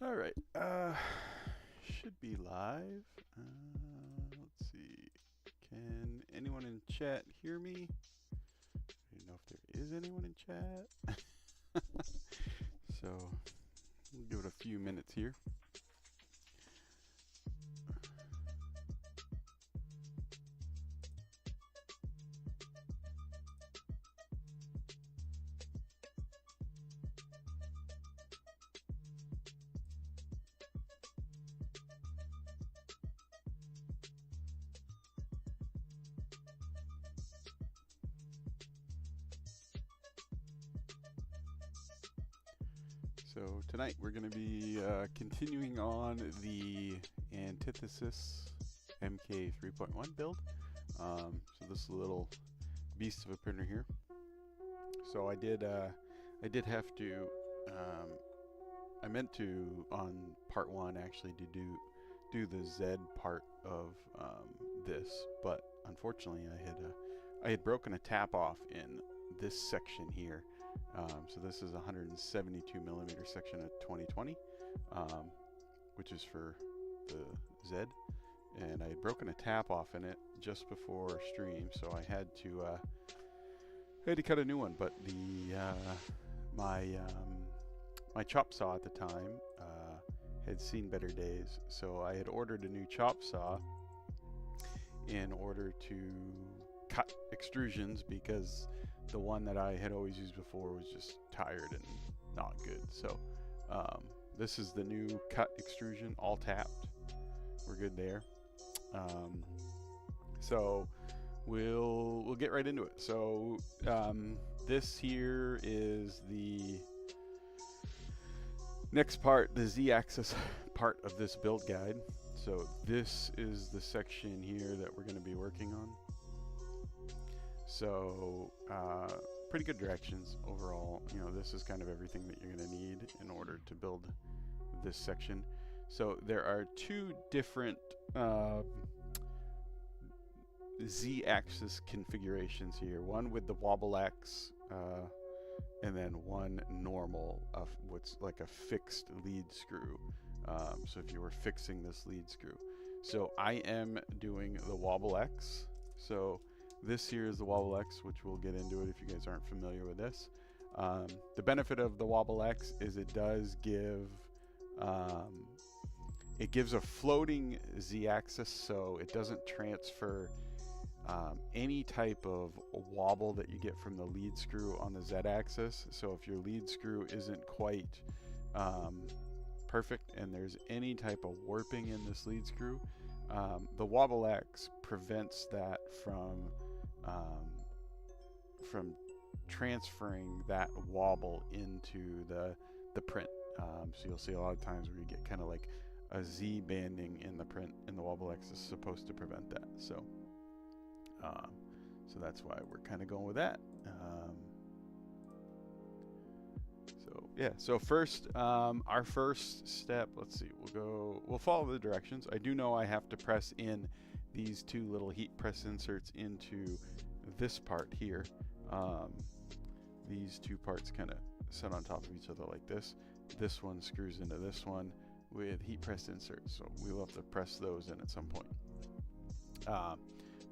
All right, should be live. Let's see. Can anyone in chat hear me? I don't know if there is anyone in chat. So we'll give it a few minutes here. So tonight we're going to be continuing on the Antithesis MK3.1 build. So this is a little beast of a printer here. So I did have to, I meant to on part one actually to do the Z part of this, but unfortunately I had broken a tap off in this section here. So this is a 172 millimeter section of 2020, which is for the Z, and I had broken a tap off in it just before stream, so I had to cut a new one. But the my chop saw at the time had seen better days, so I had ordered a new chop saw in order to cut extrusions, because the one that I had always used before was just tired and not good. So this is the new cut extrusion, all tapped. We're good there. So we'll get right into it. So this here is the next part, the Z-axis part of this build guide. So this is the section here that we're going to be working on. So pretty good directions overall. You know, this is kind of everything that you're going to need in order to build this section. So there are two different Z-axis configurations here. One with the wobble X, and then one normal of what's like a fixed lead screw. So if you were fixing this lead screw. So I am doing the wobble X. So this here is the wobble X, which we'll get into it if you guys aren't familiar with this. The benefit of the wobble X is it does give it gives a floating Z-axis, so it doesn't transfer any type of wobble that you get from the lead screw on the Z-axis. So if your lead screw isn't quite perfect and there's any type of warping in this lead screw, the wobble X prevents that from transferring that wobble into the print. So you'll see a lot of times where you get kind of like a Z banding in the print, and the wobble X is supposed to prevent that. So so that's why we're kind of going with that. So yeah, so first, our first step, let's see, we'll follow the directions. I do know I have to press in these two little heat press inserts into this part here. These two parts kind of set on top of each other like this. This one screws into this one with heat press inserts, so we'll have to press those in at some point.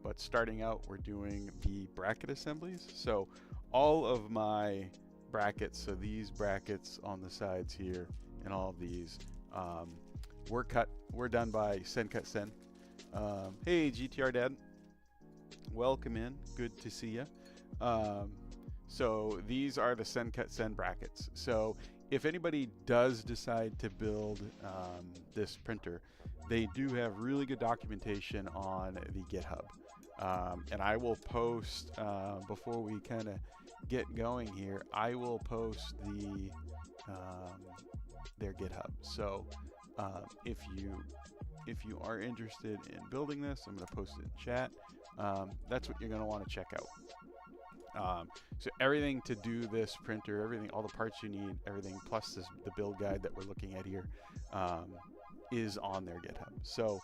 But starting out, we're doing the bracket assemblies. So all of my brackets, so these brackets on the sides here and all of these, we're done by Send Cut Send. Hey GTR Dad, welcome in, good to see you. So these are the Send Cut Send brackets. So if anybody does decide to build this printer, they do have really good documentation on the GitHub. And I will post, before we kind of get going here, I will post the their GitHub. So if you are interested in building this, I'm going to post it in chat. That's what you're going to want to check out. So everything to do this printer, everything, all the parts you need, everything plus the build guide that we're looking at here, is on their GitHub. So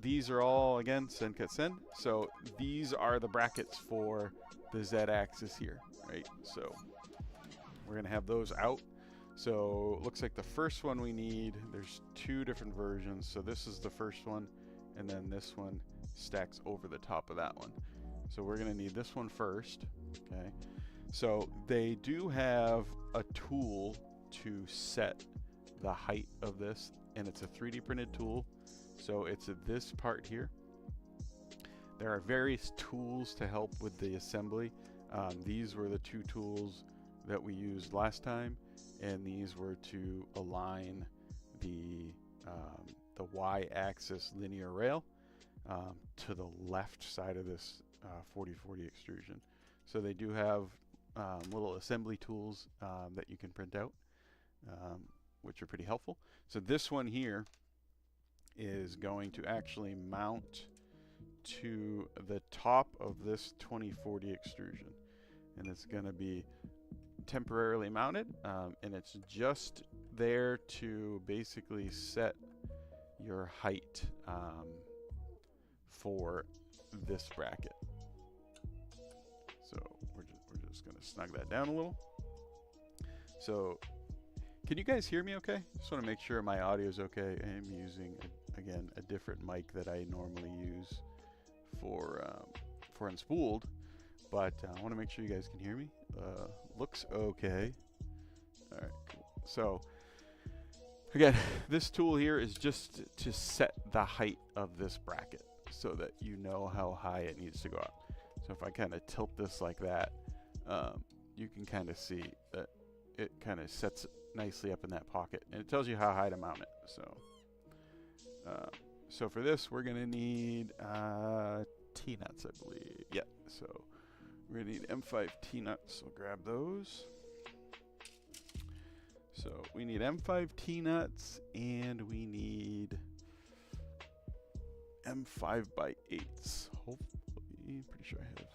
these are all, again, Send Cut Send. So these are the brackets for the Z-axis here, right? So we're going to have those out. So looks like the first one we need, there's 2 different versions. So this is the first one, and then this one stacks over the top of that one. So we're gonna need this one first, okay? So they do have a tool to set the height of this, and it's a 3D printed tool. So it's this part here. There are various tools to help with the assembly. These were the 2 tools that we used last time, and these were to align the y-axis linear rail to the left side of this 4040 extrusion. So they do have little assembly tools that you can print out, which are pretty helpful. So this one here is going to actually mount to the top of this 2040 extrusion, and it's going to be temporarily mounted, and it's just there to basically set your height for this bracket. So we're just going to snug that down a little. So can you guys hear me okay? Just want to make sure my audio is okay. I am using, again, a different mic that I normally use for Unspooled, but I want to make sure you guys can hear me. Looks okay. All right, cool. So again, this tool here is just to set the height of this bracket so that you know how high it needs to go up. So if I kind of tilt this like that, you can kind of see that it kind of sets it nicely up in that pocket, and it tells you how high to mount it. So for this, we're gonna need T-nuts, I believe. Yeah, so we're gonna need M5 T-nuts, so grab those. So we need M5 T-nuts, and we need M5 by 8s. Hopefully, pretty sure I have.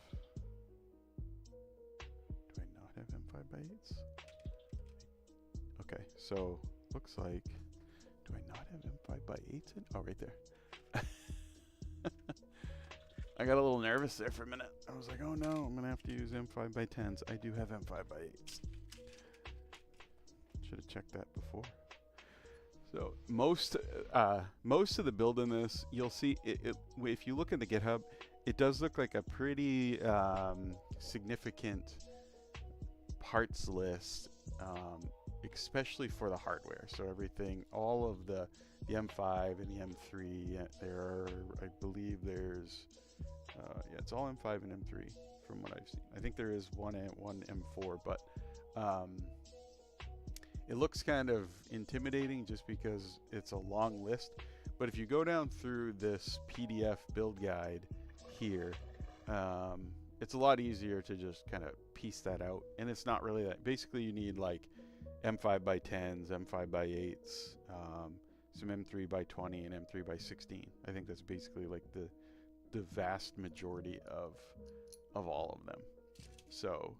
Do I not have M5 by 8s? Okay, so looks like, do I not have M5 by 8s in? Oh, right there. I got a little nervous there for a minute. I was like, oh no, I'm gonna have to use M5 by 10s. I do have M5 by 8s. Should have checked that before. So most of the build in this, you'll see if you look in the GitHub, it does look like a pretty significant parts list, especially for the hardware. So everything, all of the M5 and the M3, there are, I believe there's, yeah, it's all M5 and M3 from what I've seen. I think there is one M4, but it looks kind of intimidating just because it's a long list. But if you go down through this PDF build guide here, it's a lot easier to just kind of piece that out. And it's not really that. Basically, you need like M5 by 10s, M5 by 8s, some M3 by 20, and M3 by 16. I think that's basically like the vast majority of all of them. So,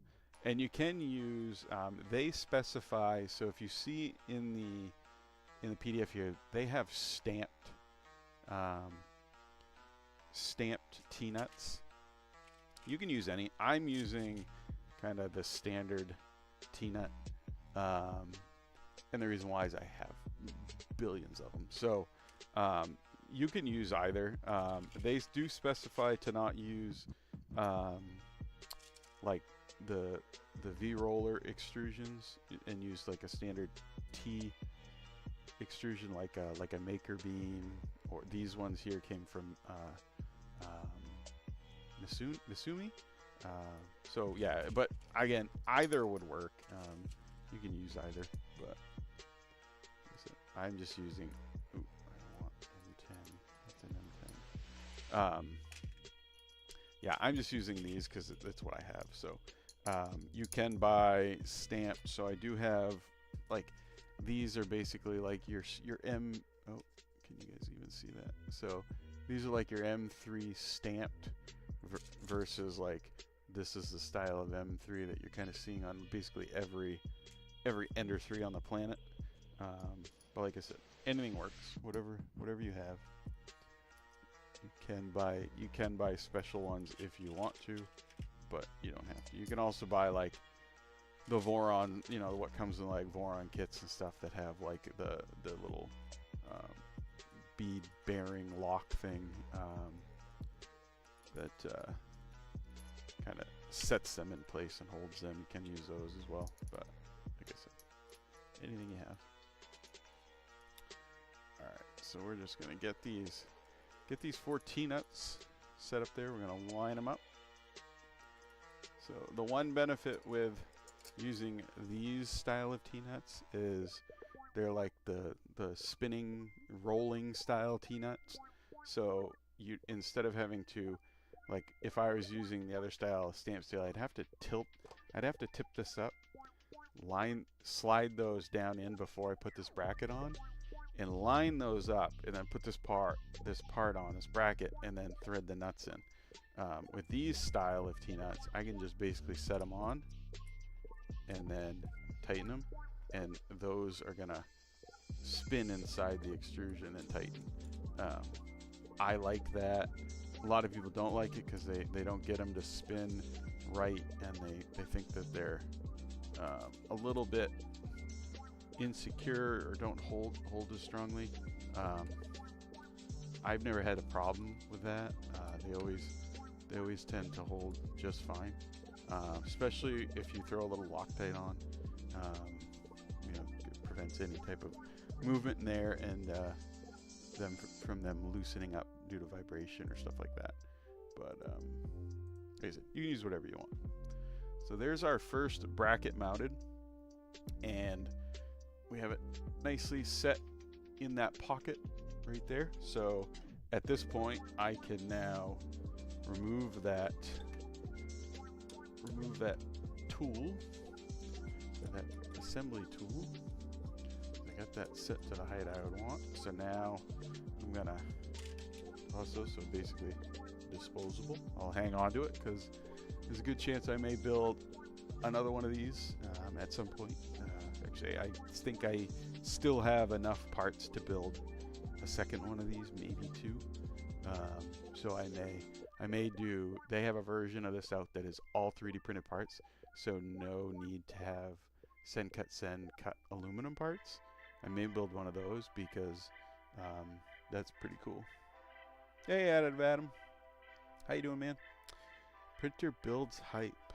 and you can use, they specify, so if you see in the PDF here, they have stamped T-nuts. You can use any. I'm using kind of the standard T-nut, and the reason why is I have billions of them. So you can use either. They do specify to not use like the V-roller extrusions and use like a standard T extrusion, like a maker beam, or these ones here came from Misumi. So yeah, but again, either would work. You can use either, but I'm just using. Ooh, I want M10. That's an M10. Yeah, I'm just using these because that's what I have. So you can buy stamped. So I do have, like, these are basically like your M. Oh, can you guys even see that? So these are like your M3 stamped versus like this is the style of M3 that you're kind of seeing on basically every Ender 3 on the planet. But like I said, anything works. Whatever you have. You can buy special ones if you want to, but you don't have to. You can also buy like the Voron, you know, what comes in like Voron kits and stuff that have like the little bead bearing lock thing that kind of sets them in place and holds them. You can use those as well, but like I said, anything you have. All right, so we're just gonna get these 4 T-nuts set up there. We're gonna line them up. So the one benefit with using these style of T-nuts is they're like the spinning, rolling style T-nuts. So you, instead of having to, like if I was using the other style of stamp steel, I'd have to tip this up, slide those down in before I put this bracket on, and line those up, and then put this part on this bracket, and then thread the nuts in. With these style of T-nuts, I can just basically set them on and then tighten them, and those are gonna spin inside the extrusion and tighten. I like that. A lot of people don't like it because they don't get them to spin right, and they think that they're a little bit insecure or don't hold as strongly. I've never had a problem with that. They always tend to hold just fine, especially if you throw a little Loctite on. You know, it prevents any type of movement in there and from them loosening up due to vibration or stuff like that. But like I said, you can use whatever you want. So there's our first bracket mounted, and we have it nicely set in that pocket right there. So at this point, I can now remove that tool, that assembly tool. I got that set to the height I would want. So now I'm gonna also, so basically disposable. I'll hang on to it because there's a good chance I may build another one of these at some point. Actually, I think I still have enough parts to build a second one of these, maybe 2. So I may do, they have a version of this out that is all 3D printed parts, so no need to have send cut aluminum parts. I may build one of those because that's pretty cool. Hey, Adam. How you doing, man? Printer builds hype.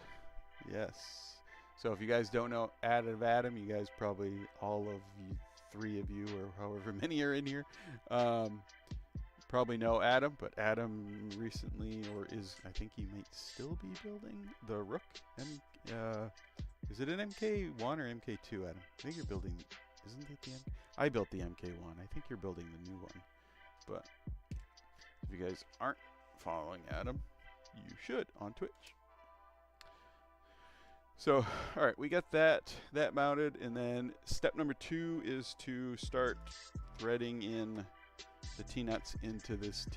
Yes. So if you guys don't know Adam, you guys probably, all of you, 3 of you, or however many are in here, probably know Adam. But Adam recently, or is, I think he might still be building the Rook. Is it an MK1 or MK2, Adam? I think you're building, isn't it the MK? I built the MK1. I think you're building the new one. But if you guys aren't following Adam, you should on Twitch. So, all right, we got that mounted, and then step number 2 is to start threading in the T-nuts into this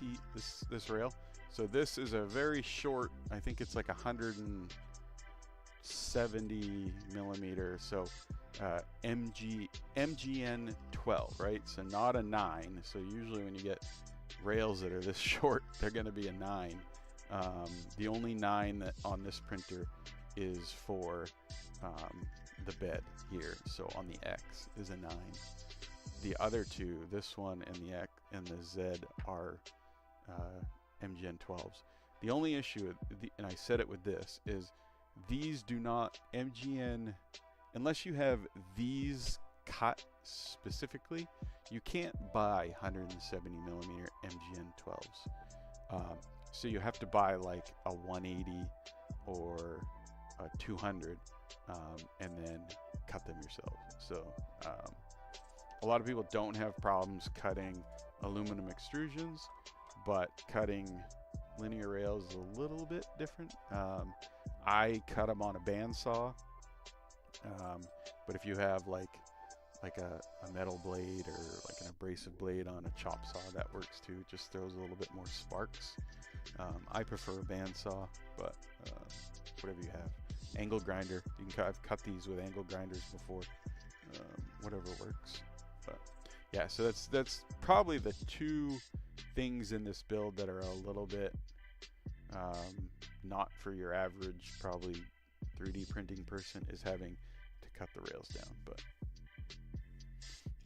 rail. So this is a very short, I think it's like 170 millimeter. So MGN 12, right? So not a 9. So usually when you get rails that are this short, they're going to be a 9. The only 9 that on this printer is for the bed here. So on the X is a 9. The other 2, this one and the X and the Z, are MGN 12s. The only issue, and I said it with this, is these do not MGN, unless you have these cut specifically, you can't buy 170 millimeter MGN 12s. So you have to buy like a 180 or a 200 and then cut them yourself. So a lot of people don't have problems cutting aluminum extrusions, but cutting linear rails is a little bit different. I cut them on a bandsaw, but if you have like a metal blade or like an abrasive blade on a chop saw, that works too. It just throws a little bit more sparks. I prefer a bandsaw, but whatever you have. Angle grinder, you can I've cut these with angle grinders before. Whatever works. But yeah, so that's probably the 2 things in this build that are a little bit not for your average, probably 3D printing person is having to cut the rails down. But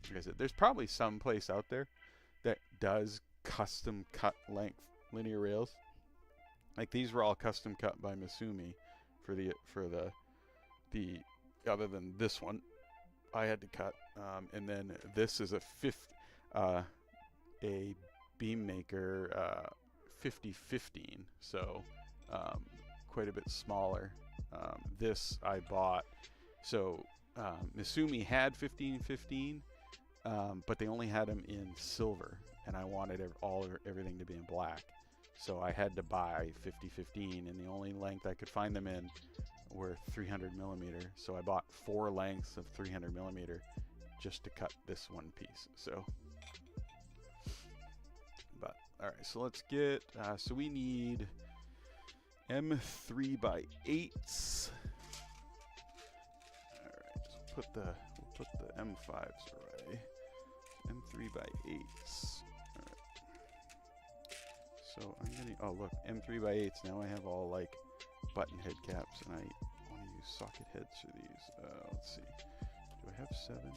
like I said, there's probably some place out there that does custom cut length linear rails. Like these were all custom cut by Misumi for the other than this one I had to cut, and then this is a beam maker 5015, so quite a bit smaller. This I bought, so Misumi had 1515, but they only had them in silver, and I wanted everything to be in black, so I had to buy 5015, and the only length I could find them in were 300 millimeter, so I bought 4 lengths of 300 millimeter just to cut this one piece. So, but all right, so let's get so we need M3x8s. All right, so we'll put the M5s away. M3x8s. All right. So I'm gonna, oh look, M3x8s. Now I have all like button head caps, and I want to use socket heads for these. Let's see. Do I have 7? 1.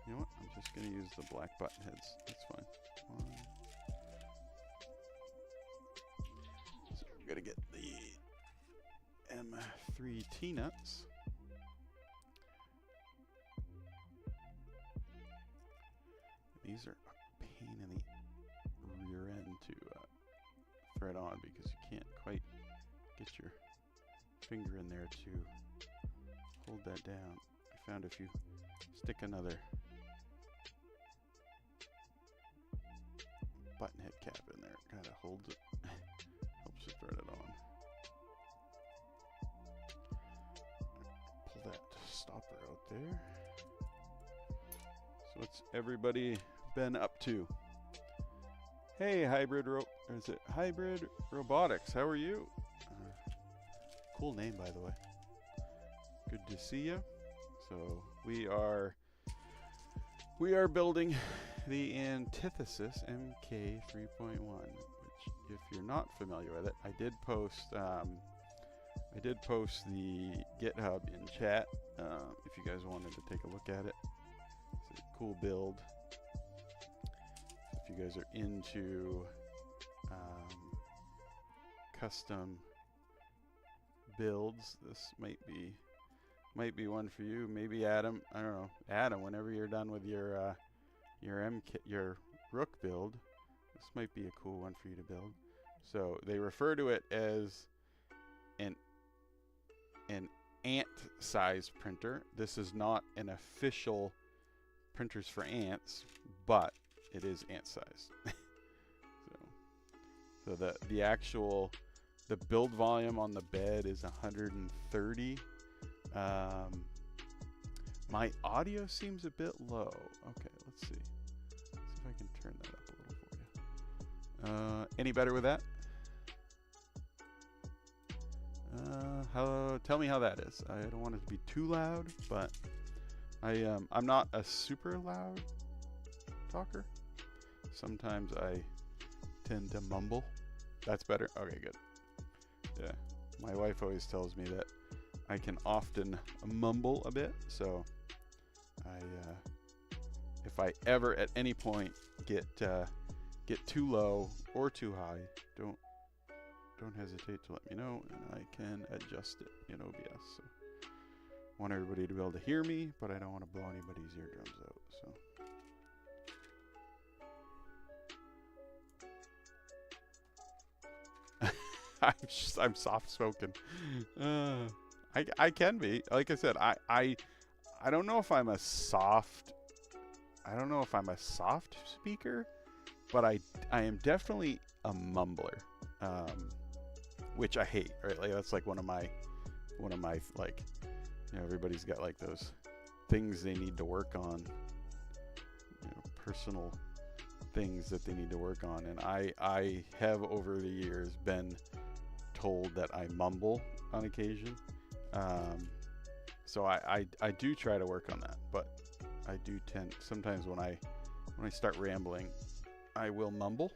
You know what? I'm just going to use the black button heads. That's fine. 1. So we're going to get the M3 T-nuts. These are a pain in the rear end to thread on because you can't quite get your finger in there to hold that down. I found if you stick another button head cap in there, it kind of holds it, helps you thread it on. Pull that stopper out there. So what's everybody been up to? Hey, Hybrid Robotics, how are you? Cool name, by the way. Good to see you. So we are building the Antithesis MK3.1, which, if you're not familiar with it, I did post the GitHub in chat. If you guys wanted to take a look at it, it's a cool build. If you guys are into custom builds, this might be one for you. Maybe Adam, I don't know, Adam, whenever you're done with your Rook build, this might be a cool one for you to build. So they refer to it as an ant size printer. This is not an official printers for ants, but it is ant size. so the build volume on the bed is 130. My audio seems a bit low. Okay, let's see. Let's see if I can turn that up a little for you. Any better with that? Tell me how that is. I don't want it to be too loud, but I'm not a super loud talker. Sometimes I tend to mumble. That's better? Okay, good. Yeah, my wife always tells me that I can often mumble a bit, so if I ever at any point get too low or too high, don't hesitate to let me know, and I can adjust it in OBS. So I want everybody to be able to hear me, but I don't want to blow anybody's eardrums out. So I'm soft spoken. I can be. Like I said, I don't know if I'm a soft speaker, but I am definitely a mumbler. Which I hate, right? Like that's like one of my like, you know, everybody's got like those things they need to work on, you know, personal things that they need to work on, and I have over the years been told that I mumble on occasion. So I do try to work on that, but I do tend sometimes when I start rambling, I will mumble.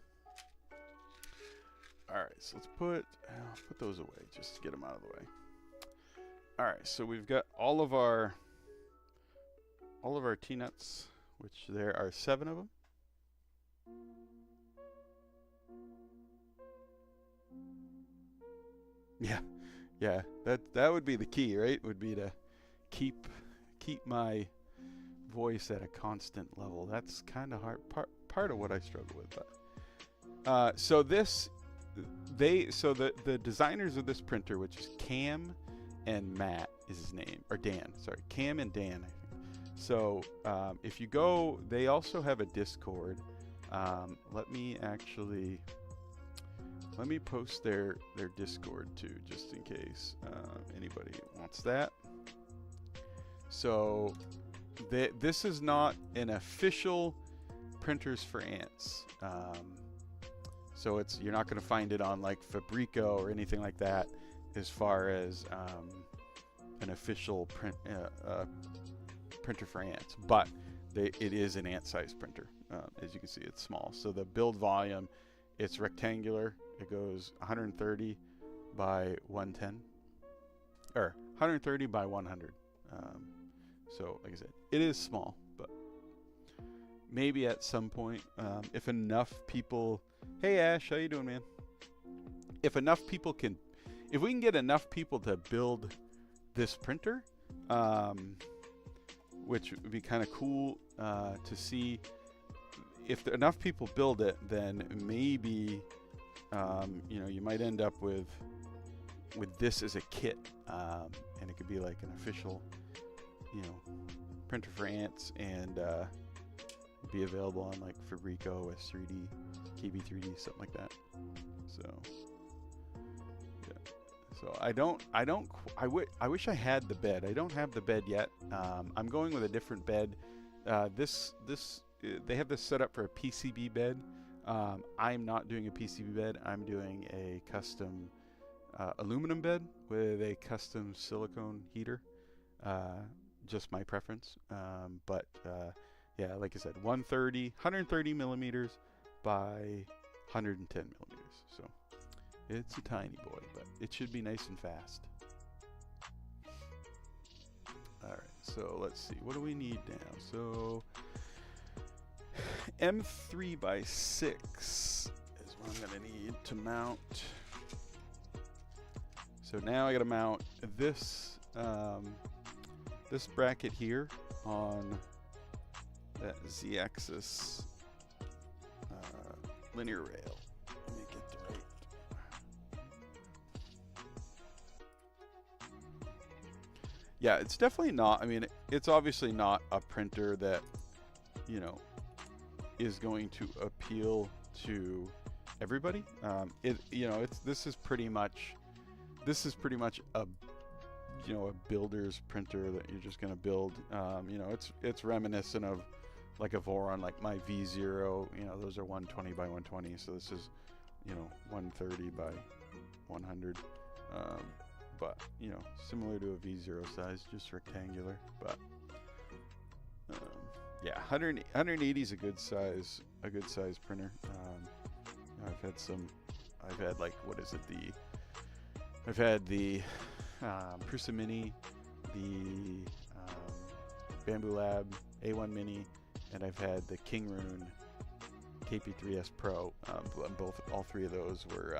All right, so let's put those away just to get them out of the way. All right, so we've got all of our T-nuts, which there are 7 of them. Yeah, that would be the key, right? Would be to keep my voice at a constant level. That's kind of hard, part of what I struggle with. But so the designers of this printer, which is Cam and Matt is his name, or Dan, sorry, Cam and Dan, I think. So if you go, they also have a Discord. Let me post their Discord too, just in case anybody wants that. So this is not an official Printers for Ants. So you're not going to find it on like Fabrico or anything like that as far as an official printer for ants. But it is an ant-sized printer. As you can see, it's small. So the build volume, it's rectangular. It goes 130 by 110, or 130 by 100. So like I said, it is small, but maybe at some point, if enough people, hey Ash, how you doing, man? If we can get enough people to build this printer, which would be kind of cool to see. If enough people build it, then maybe you might end up with this as a kit, and it could be like an official printer for ants, and be available on like Fabrico, S3D, KB3D, something like that. So yeah, so I wish I had the bed. I don't have the bed yet. I'm going with a different bed. They have this set up for a PCB bed. I'm not doing a PCB bed. I'm doing a custom aluminum bed with a custom silicone heater. Just my preference. But yeah, like I said, 130 millimeters by 110 millimeters. So it's a tiny boy, but it should be nice and fast. All right, so let's see. What do we need now? So M3 by 6 is what I'm gonna need to mount. So now I gotta mount this this bracket here on that Z-axis linear rail. Let me get the right. Yeah, it's definitely not. I mean, it's obviously not a printer that is going to appeal to everybody. This is pretty much a a builder's printer that you're just going to build. It's reminiscent of like a Voron, like my V0. Those are 120 by 120. So this is 130 by 100. But similar to a V0 size, just rectangular. But yeah, 180 is a good size printer. I've had like, what is it? I've had the Prusa Mini, the Bamboo Lab A1 Mini, and I've had the Kingroon KP3S Pro. All three of those were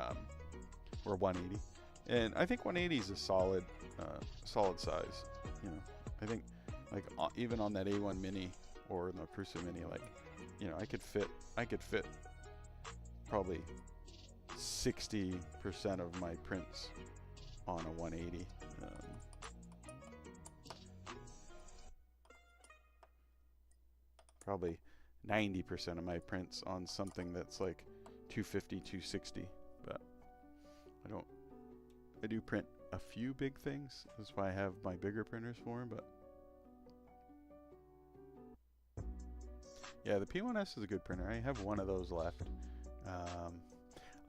180, and I think 180 is a solid size. I think like even on that A1 Mini or the Prusa Mini, like I could fit probably 60% of my prints on a 180. Probably 90% of my prints on something that's like 250, 260. But I do print a few big things. That's why I have my bigger printers for them. But yeah, the P1S is a good printer. I have one of those left.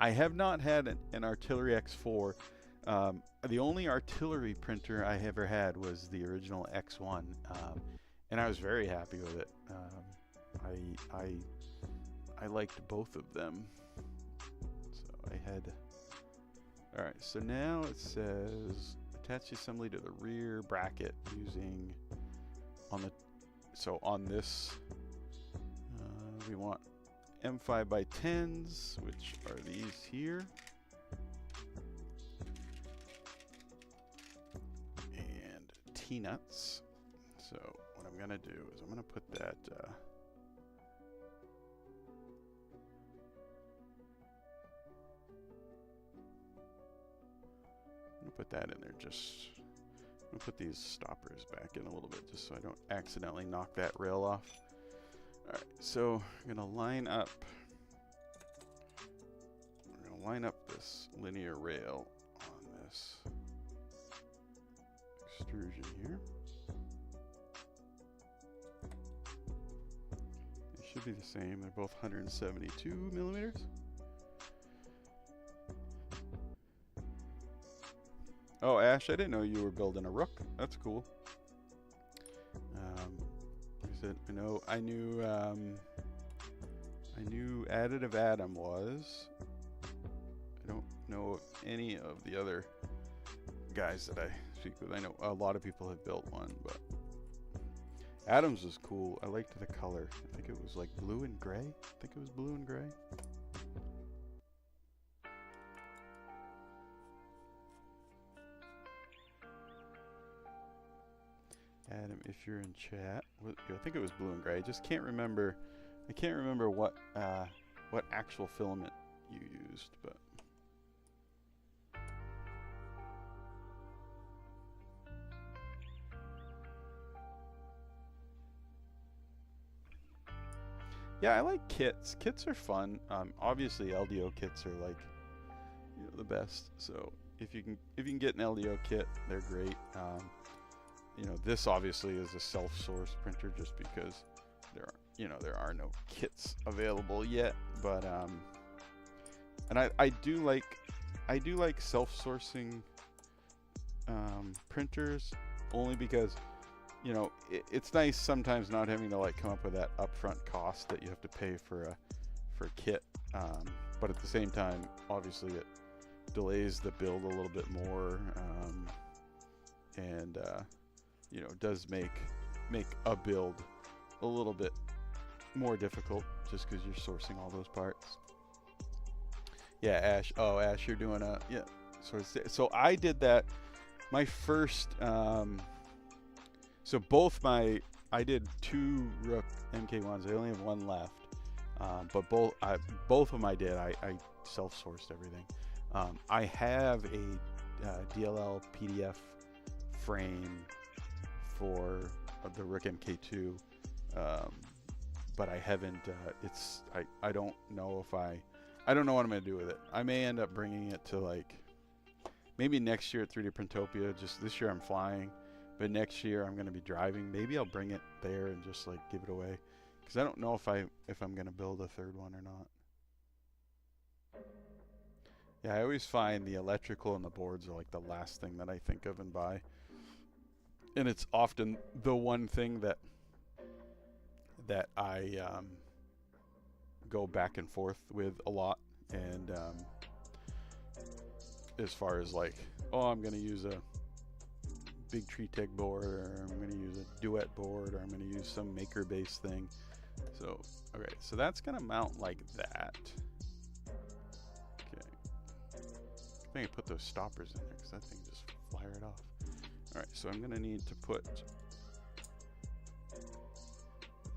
I have not had an Artillery X4. The only artillery printer I ever had was the original X1, and I was very happy with it. I liked both of them. So I had All right, so now it says attach the assembly to the rear bracket using on this we want M5 by 10s, which are these here, and T-nuts. So what I'm gonna do is I'm gonna put that put that in there. Just I'm gonna put these stoppers back in a little bit just so I don't accidentally knock that rail off. All right, so I'm gonna line up. We're gonna line up this linear rail on this extrusion here. They should be the same. They're both 172 millimeters. Oh, Ash, I didn't know you were building a rook. That's cool. I knew Additive Adam was. I don't know any of the other guys that I speak with. I know a lot of people have built one, but Adam's was cool. I liked the color. I think it was like blue and gray. I think it was blue and gray. Adam, if you're in chat, I think it was blue and gray. I just can't remember. I can't remember what actual filament you used, but yeah, I like kits. Kits are fun. Obviously, LDO kits are like the best. So if you can get an LDO kit, they're great. This obviously is a self-source printer just because there are no kits available yet, but and I do like self-sourcing printers only because it's nice sometimes not having to like come up with that upfront cost that you have to pay for a kit, but at the same time obviously it delays the build a little bit more, and does make a build a little bit more difficult just because you're sourcing all those parts. Yeah, Ash. Oh, Ash, you're doing so I did that. My first, so I did 2 Rook MK1s. I only have 1 left, but both of them I did. I self-sourced everything. I have a DLL PDF frame for the Rook MK2, but I haven't. I don't know if I don't know what I'm gonna do with it. I may end up bringing it to maybe next year at 3D Printopia. Just this year I'm flying, but next year I'm gonna be driving. Maybe I'll bring it there and just give it away, because I don't know if I'm gonna build a 3rd one or not. Yeah, I always find the electrical and the boards are the last thing that I think of and buy. And it's often the one thing that I go back and forth with a lot. And as far as I'm going to use a big Tree Tech board, or I'm going to use a Duet board, or I'm going to use some maker-based thing. So, okay, so that's going to mount like that. Okay. I think I put those stoppers in there because that thing just fly right off. Alright, so I'm going to need to put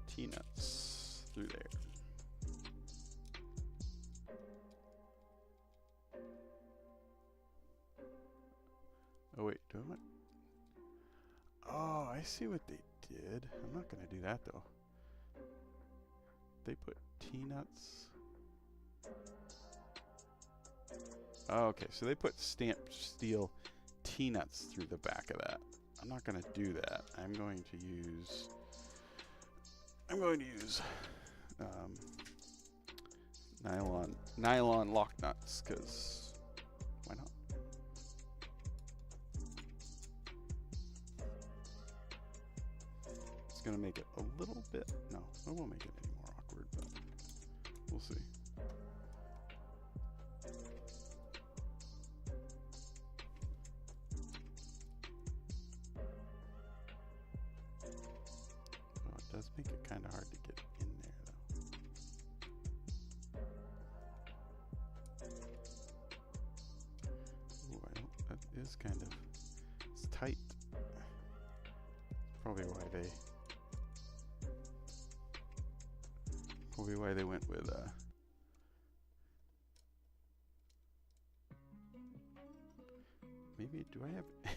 T-nuts through there. Oh wait, do I? Oh, I see what they did. I'm not going to do that though. They put T-nuts. Oh, okay, so they put stamped steel T-nuts through the back of that. I'm not going to do that. I'm going to use nylon lock nuts, because why not? It's going to make it a little bit, no, it won't make it any more awkward, but we'll see. does make it kind of hard to get in there, though. Ooh, that is kind of, it's tight. Probably why they went with maybe, do I have oh,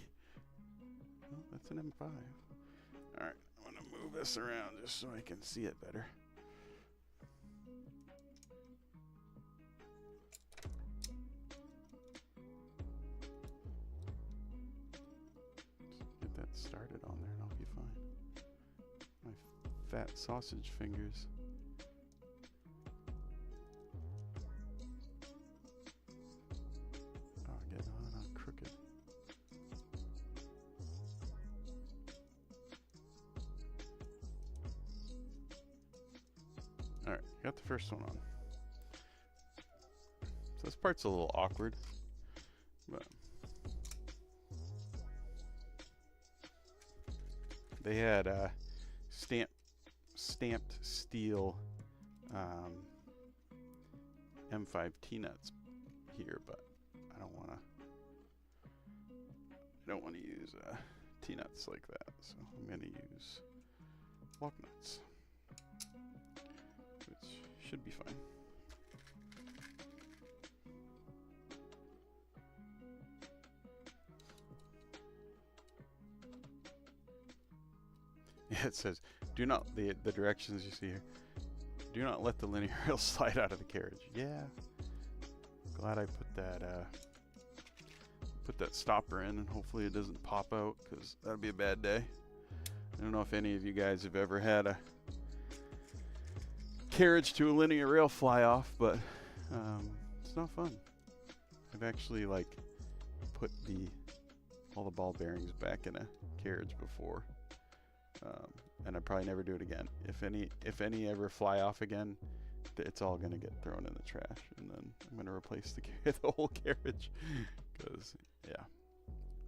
that's an M5. Alright, I'm gonna move this around just so I can see it better. Just get that started on there and I'll be fine. My fat sausage fingers. Oh, getting on crooked. Alright, got the first one on. So this part's a little awkward, but they had stamped steel M5 T-nuts here, but I don't want to use T-nuts like that, so I'm going to use walk nuts, which should be fine. Yeah, it says, do not, the directions you see here, do not let the linear rail slide out of the carriage. Yeah, glad I put that stopper in, and hopefully it doesn't pop out, because that would be a bad day. I don't know if any of you guys have ever had a carriage to a linear rail fly off, but it's not fun. I've actually put all the ball bearings back in a carriage before. And I'd probably never do it again. If any ever fly off again, it's all gonna get thrown in the trash, and then I'm gonna replace the whole carriage, because yeah,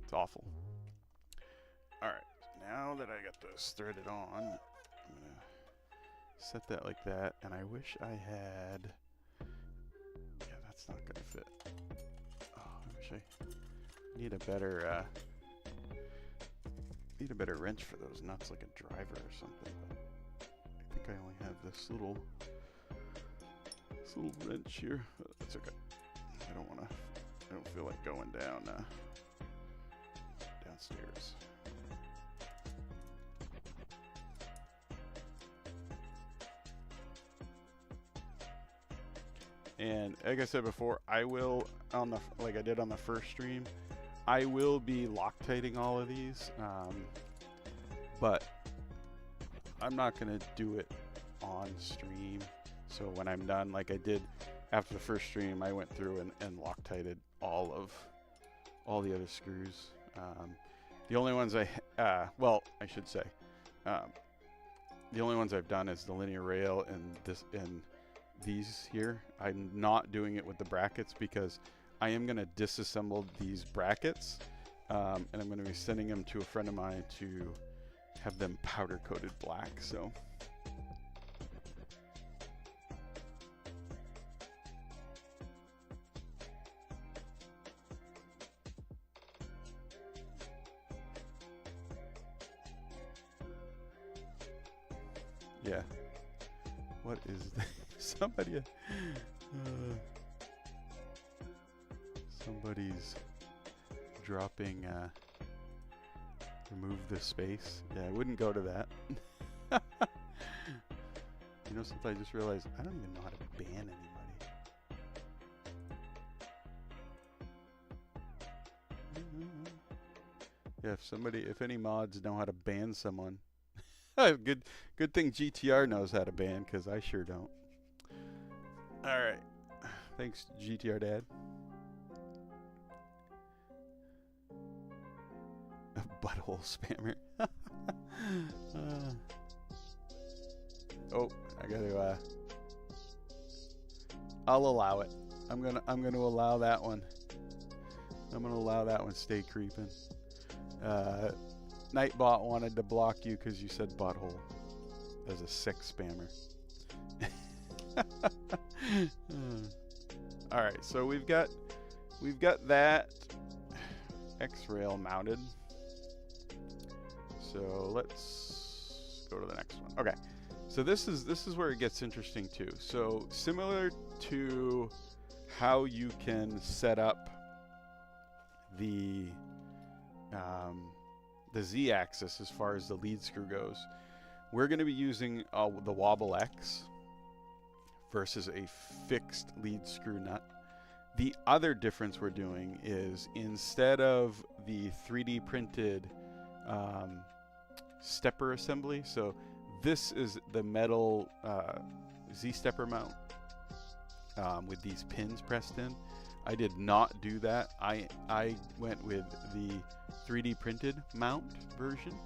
it's awful. All right, now that I got this threaded on, I'm gonna set that like that, and I wish I had. Yeah, that's not gonna fit. Oh, I wish I need a better. Need a better wrench for those nuts, like a driver or something. But I think I only have this little wrench here. But that's okay. I don't feel like going downstairs. And like I said before, I will, like I did on the first stream, I will be Loctiting all of these, but I'm not going to do it on stream. So when I'm done, like I did after the first stream, I went through and Loctited all the other screws. The only ones the only ones I've done is the linear rail and these here. I'm not doing it with the brackets because I am going to disassemble these brackets, and I'm going to be sending them to a friend of mine to have them powder coated black. So yeah, what is that? Somebody's dropping remove the space. Yeah, I wouldn't go to that. You know, something I just realized, I don't even know how to ban anybody. Yeah, if any mods know how to ban someone, good thing GTR knows how to ban, because I sure don't. All right, thanks GTR Dad. A butthole spammer. Oh, I gotta. I'll allow it. I'm gonna allow that one. I'm gonna allow that one. Stay creeping. Nightbot wanted to block you because you said butthole. as a 6 spammer. All right, so we've got that X-rail mounted. So let's go to the next one. Okay, so this is where it gets interesting too. So similar to how you can set up the Z-axis as far as the lead screw goes, we're going to be using the Wobble X versus a fixed lead screw nut. The other difference we're doing is, instead of the 3D printed stepper assembly, so this is the metal Z-stepper mount with these pins pressed in. I did not do that. I went with the 3D printed mount version.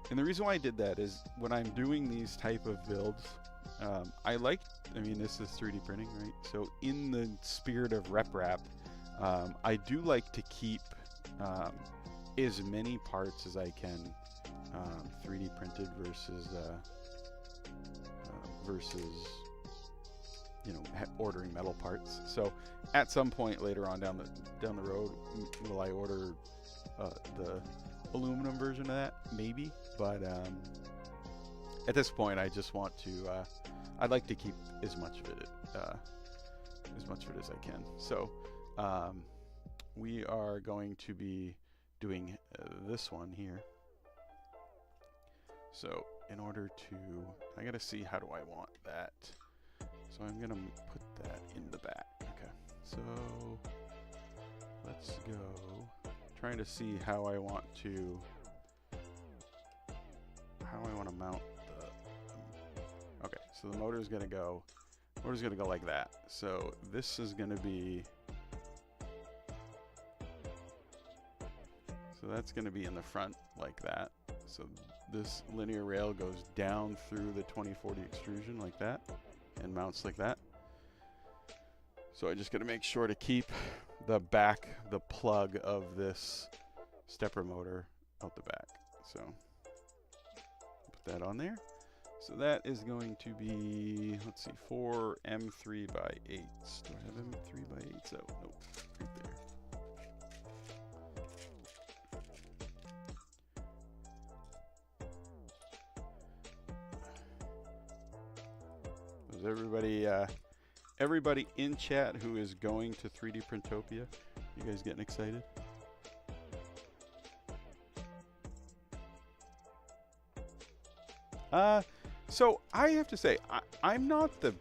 And the reason why I did that is, when I'm doing these type of builds, I mean, this is 3D printing, right? So in the spirit of rep wrap, I do like to keep as many parts as I can 3D printed versus you know, ordering metal parts. So at some point later on down the road, will I order the aluminum version of that? Maybe, but at this point, I just want to. I'd like to keep as much of it as I can. So we are going to be doing this one here. So in order to, I gotta see, how do I want that? So I'm gonna put that in the back. Okay, so let's go. Trying to see how I want to mount the. Okay, so the motor's gonna go like that. So this is gonna be. So that's gonna be in the front like that. So this linear rail goes down through the 2040 extrusion like that, and mounts like that. So I just got to make sure to keep the plug of this stepper motor out the back. So put that on there. So that is going to be, let's see, 4 M3 by 8s. Do I have M3 by 8s? Oh, nope, right there. Everybody in chat who is going to 3D Printopia, you guys getting excited? So I have to say, I'm not the.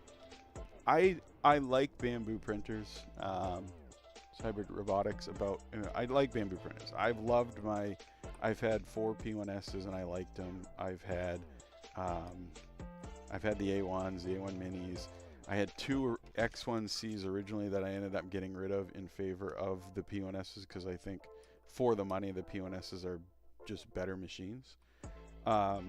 I like bamboo printers. Hybrid robotics. I like bamboo printers. I've had 4 P1Ss and I liked them. I've had the A1s, the A1 minis. I had 2 X1Cs originally that I ended up getting rid of in favor of the P1Ss, because I think for the money the P1Ss are just better machines. But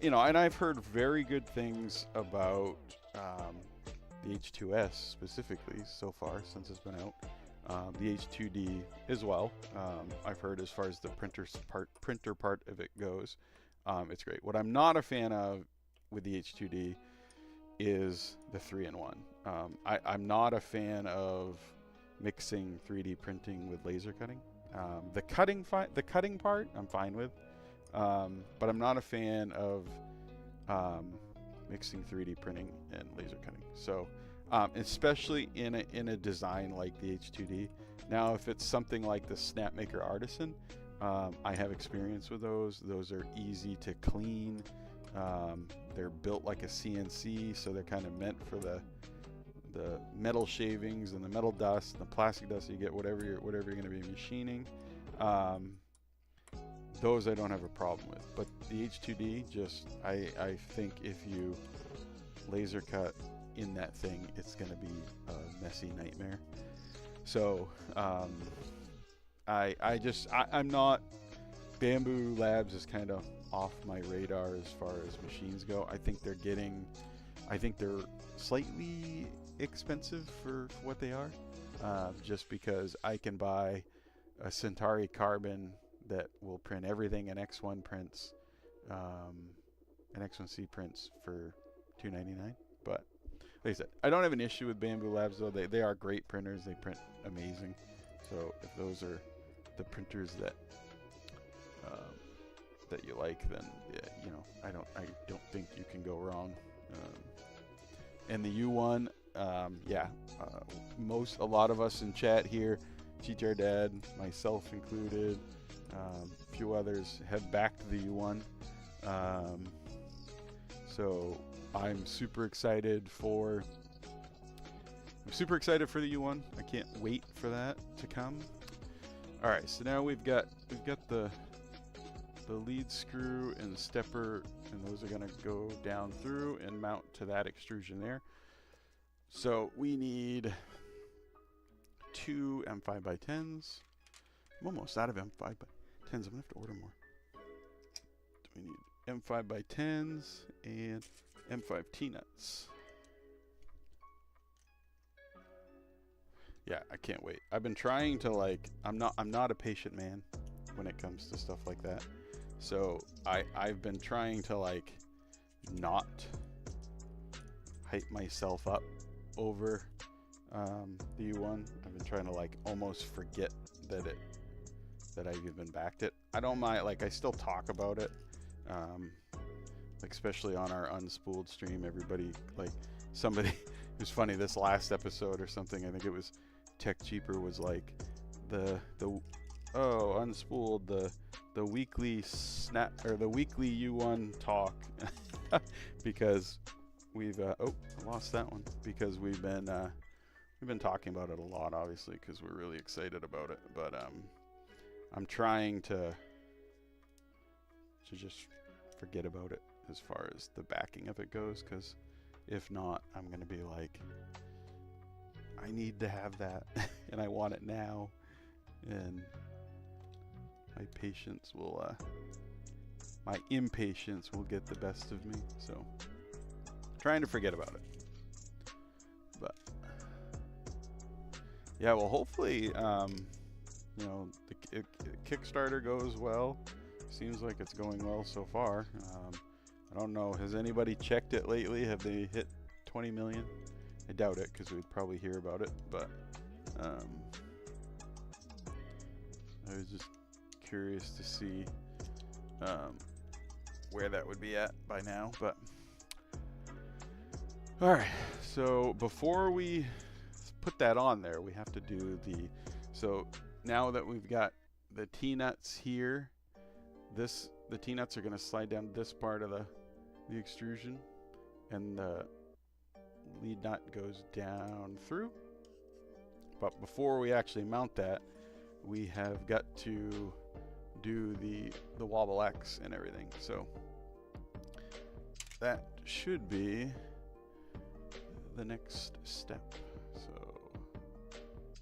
you know, and I've heard very good things about the H2S specifically so far since it's been out. The H2D as well. I've heard, as far as the printer part of it goes, it's great. What I'm not a fan of with the H2D is the 3-in-1. I'm not a fan of mixing 3D printing with laser cutting. The cutting part I'm fine with, but I'm not a fan of mixing 3D printing and laser cutting. So especially in a design like the H2D. Now, if it's something like the Snapmaker Artisan, I have experience with those. Those are easy to clean. They're built like a CNC, so they're kind of meant for the metal shavings and the metal dust and the plastic dust. So you get whatever you're going to be machining. Those I don't have a problem with. But the H2D, just I think if you laser cut in that thing, it's going to be a messy nightmare. So I'm not. Bamboo Labs is kind of off my radar as far as machines go. I think they're slightly expensive for what they are, just because I can buy a Centauri Carbon that will print everything in X1 prints, an X1C prints for $2.99. But like I said, I don't have an issue with Bamboo Labs though. They are great printers. They print amazing. So if those are the printers that that you like, then yeah, you know, I don't think you can go wrong. And the U1, yeah, a lot of us in chat here, GTR Dad, myself included, a few others have backed the U1. So I'm super excited for the U1. I can't wait for that to come. All right, so now we've got the lead screw and the stepper, and those are going to go down through and mount to that extrusion there. So we need 2 M5x10s. I'm almost out of M5x10s. I'm going to have to order more. We need M5x10s and M5 T-nuts. Yeah, I can't wait. I've been trying to, like, I'm not a patient man when it comes to stuff like that. So I've been trying to, like, not hype myself up over the U1. I've been trying to, like, almost forget that I've even backed it. I don't mind, like, I still talk about it, like, especially on our unspooled stream. Everybody, like, somebody, it was funny, this last episode or something, I think it was Tech Cheaper, was like unspooled, the weekly snap, or the weekly U1 talk, because we've I lost that one, because we've been talking about it a lot, obviously, because we're really excited about it. But I'm trying to just forget about it as far as the backing of it goes, because if not, I'm gonna be like, I need to have that and I want it now, and my patience will my impatience will get the best of me. So trying to forget about it. But yeah, well, hopefully you know, the Kickstarter goes well. Seems like it's going well so far. I don't know, has anybody checked it lately? Have they hit 20 million? I doubt it, because we'd probably hear about it, but I was just curious to see where that would be at by now. But all right, so before we put that on there, we have to do so now that we've got the T-nuts here, the T-nuts are going to slide down this part of the extrusion, and the lead nut goes down through. But before we actually mount that, we have got to do the wobble X and everything. So that should be the next step. So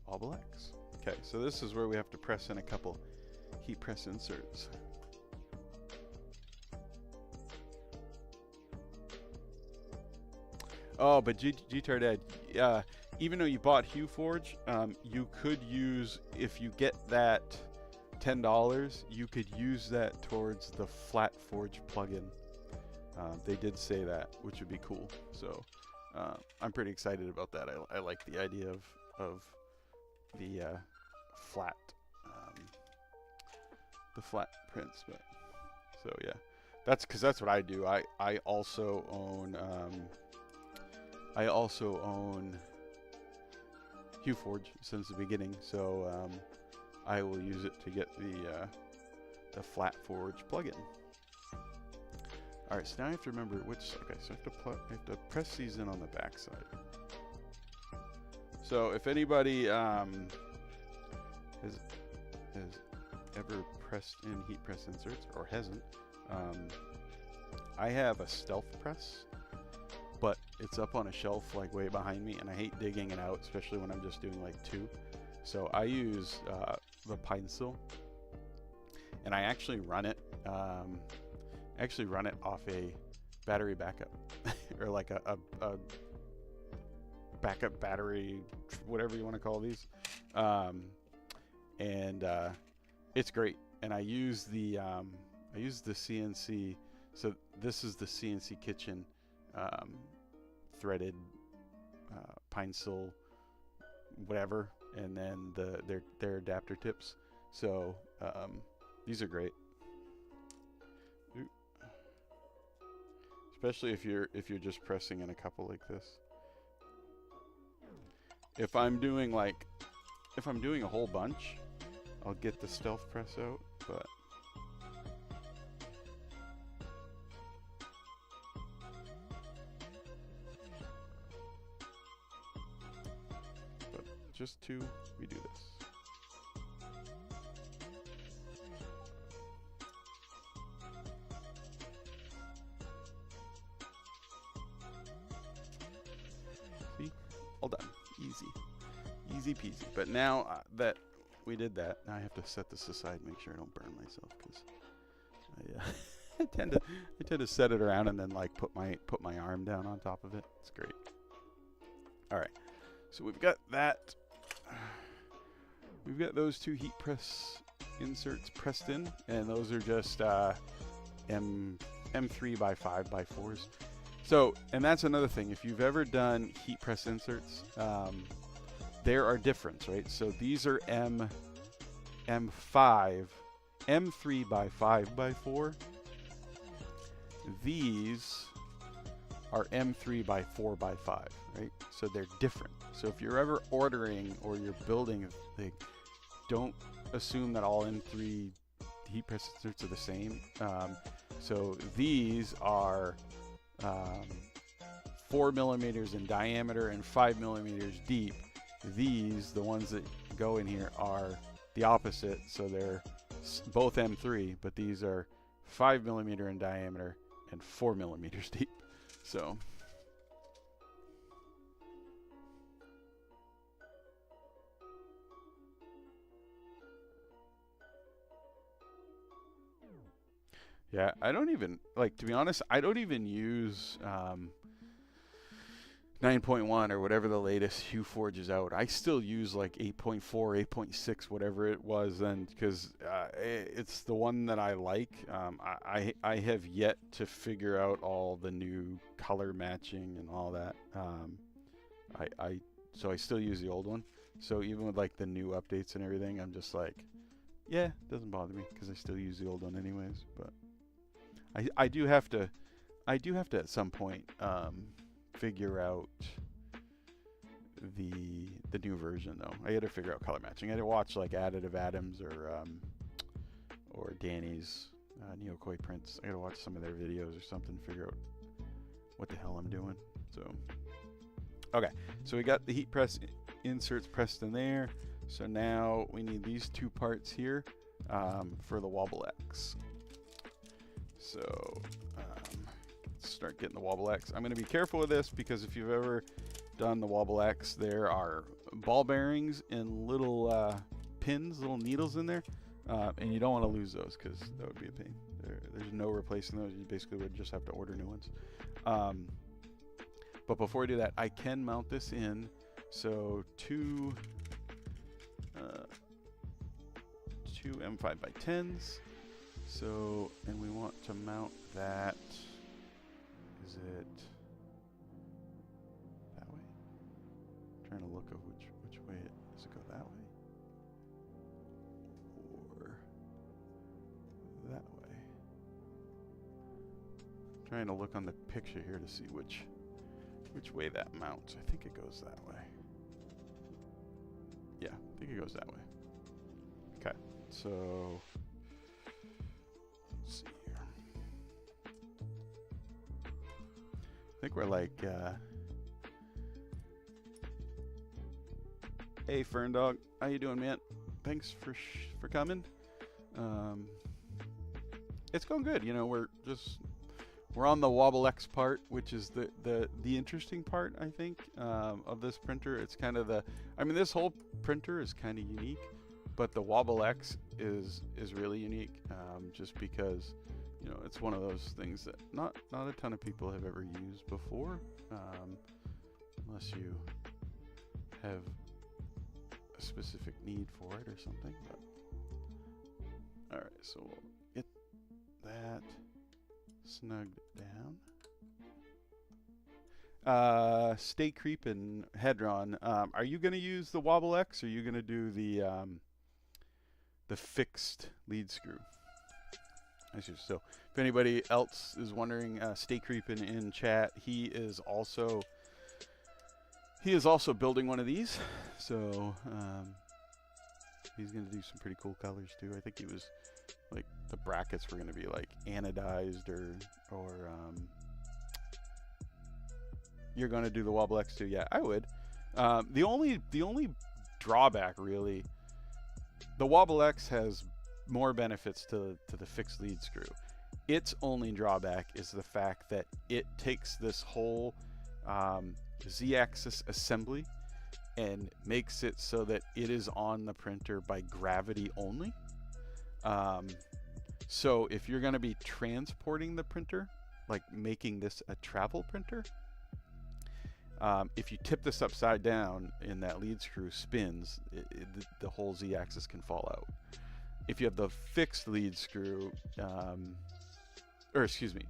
wobble X. Okay, so this is where we have to press in a couple heat press inserts. Oh, but GTR Dad, even though you bought HueForge, you could use, if you get that $10, you could use that towards the FlatForge plugin. They did say that, which would be cool. So I'm pretty excited about that. I like the idea of the flat prints. But so yeah, that's what I do. I also own HueForge since the beginning, so I will use it to get the FlatForge plugin. All right, so now I have to remember which. Okay, so I have to press these in on the back side. So if anybody has ever pressed in heat press inserts, or hasn't, I have a stealth press, but it's up on a shelf like way behind me, and I hate digging it out, especially when I'm just doing like 2. So I use the Pine-Sil, and I actually run it off a battery backup, or like a backup battery, whatever you want to call these, and it's great. And I use the CNC So this is the CNC Kitchen threaded pine sill, whatever, and then their adapter tips. So these are great, especially if you're just pressing in a couple like this. If I'm doing a whole bunch, I'll get the stealth press out, but just two, we do this. See? All done. Easy peasy. But now that we did that, now I have to set this aside, make sure I don't burn myself, because I tend to set it around and then like put my arm down on top of it. It's great. All right, so we've got that. We've got those two heat press inserts pressed in, and those are just M3 by 5 by 4s. So, and that's another thing. If you've ever done heat press inserts, there are difference, right? So these are M5, M3 by 5 by 4. These are M3 by 4 by 5, right? So they're different. So if you're ever ordering or you're building a thing, don't assume that all M3 heat press inserts are the same. So these are 4 millimeters in diameter and 5 millimeters deep. These, the ones that go in here, are the opposite. So they're both M3, but these are 5 millimeter in diameter and 4 millimeters deep. So yeah, I don't even, like, to be honest, I don't even use 9.1 or whatever the latest HueForge is out. I still use like 8.4, 8.6, whatever it was, and because it's the one that I like. I have yet to figure out all the new color matching and all that. So I still use the old one. So even with like the new updates and everything, I'm just like, yeah, it doesn't bother me because I still use the old one anyways. But I do have to at some point figure out the new version though. I got to figure out color matching. I had to watch like Additive Adams or Danny's Neokoi prints. I got to watch some of their videos or something to figure out what the hell I'm doing. So okay, so we got the heat press inserts pressed in there. So now we need these two parts here for the Wobble X. So let's start getting the Wobble X. I'm going to be careful with this because if you've ever done the Wobble X, there are ball bearings and little pins, little needles in there, and you don't want to lose those because that would be a pain. There's no replacing those. You basically would just have to order new ones. But before I do that, I can mount this in. So two M5 by 10s. So, and we want to mount that. Is it that way? I'm trying to look at which way does it go, that way or that way? I'm trying to look on the picture here to see which way that mounts. I think it goes that way. Yeah, I think it goes that way. Okay, so let's see here. I think we're like, hey Fern Dog, how you doing, man? Thanks for coming. It's going good. You know, we're on the Wobble X part, which is the interesting part, I think, of this printer. It's kind of this whole printer is kind of unique, but the Wobble X is really unique, just because, you know, it's one of those things that not a ton of people have ever used before, unless you have a specific need for it or something. But all right, so we'll get that snugged down. Stay creeping, Hedron. Are you going to use the Wobble X, or are you going to do the fixed lead screw? So, if anybody else is wondering, Stay creeping in chat. He is also building one of these. So he's going to do some pretty cool colors too. I think he was like the brackets were going to be like anodized or you're going to do the Wobble X too. Yeah, I would. The only drawback really, the Wobble X has more benefits to the fixed lead screw. Its only drawback is the fact that it takes this whole Z-axis assembly and makes it so that it is on the printer by gravity only. So if you're going to be transporting the printer, like making this a travel printer, if you tip this upside down and that lead screw spins, the whole Z-axis can fall out. If you have the fixed lead screw, or excuse me,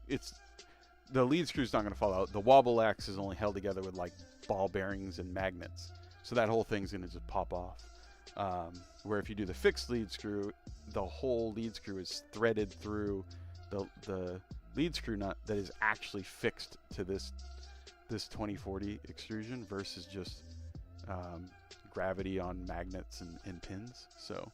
it's the lead screw's not going to fall out. The Wobble X is only held together with like ball bearings and magnets, so that whole thing's going to just pop off. Where if you do the fixed lead screw, the whole lead screw is threaded through the lead screw nut that is actually fixed to this 2040 extrusion versus just gravity on magnets and pins. So,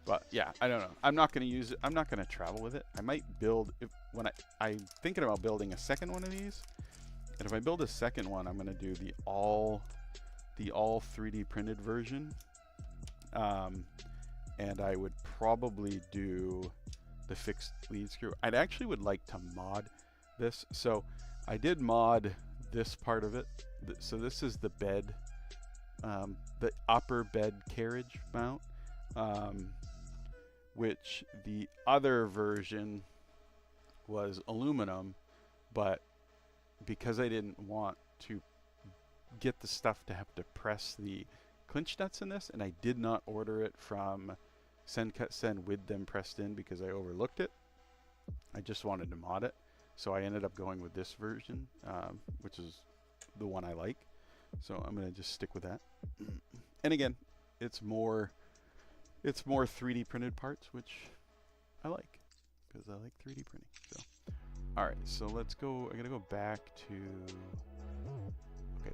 but yeah, I don't know. I'm not going to use it. I'm not going to travel with it. I might build when I'm thinking about building a second one of these. And if I build a second one, I'm going to do the all 3D printed version. And I would probably do the fixed lead screw. I'd actually would like to mod this. So I did mod this part of it. So this is the bed, the upper bed carriage mount, which the other version was aluminum, but because I didn't want to get the stuff to have to press the clinch nuts in this, and I did not order it from Send Cut Send with them pressed in because I overlooked it. I just wanted to mod it, so I ended up going with this version, which is the one I like. So I'm gonna just stick with that. And again, it's more 3D printed parts, which I like because I like 3D printing. So, all right, so let's go. I'm gonna go back to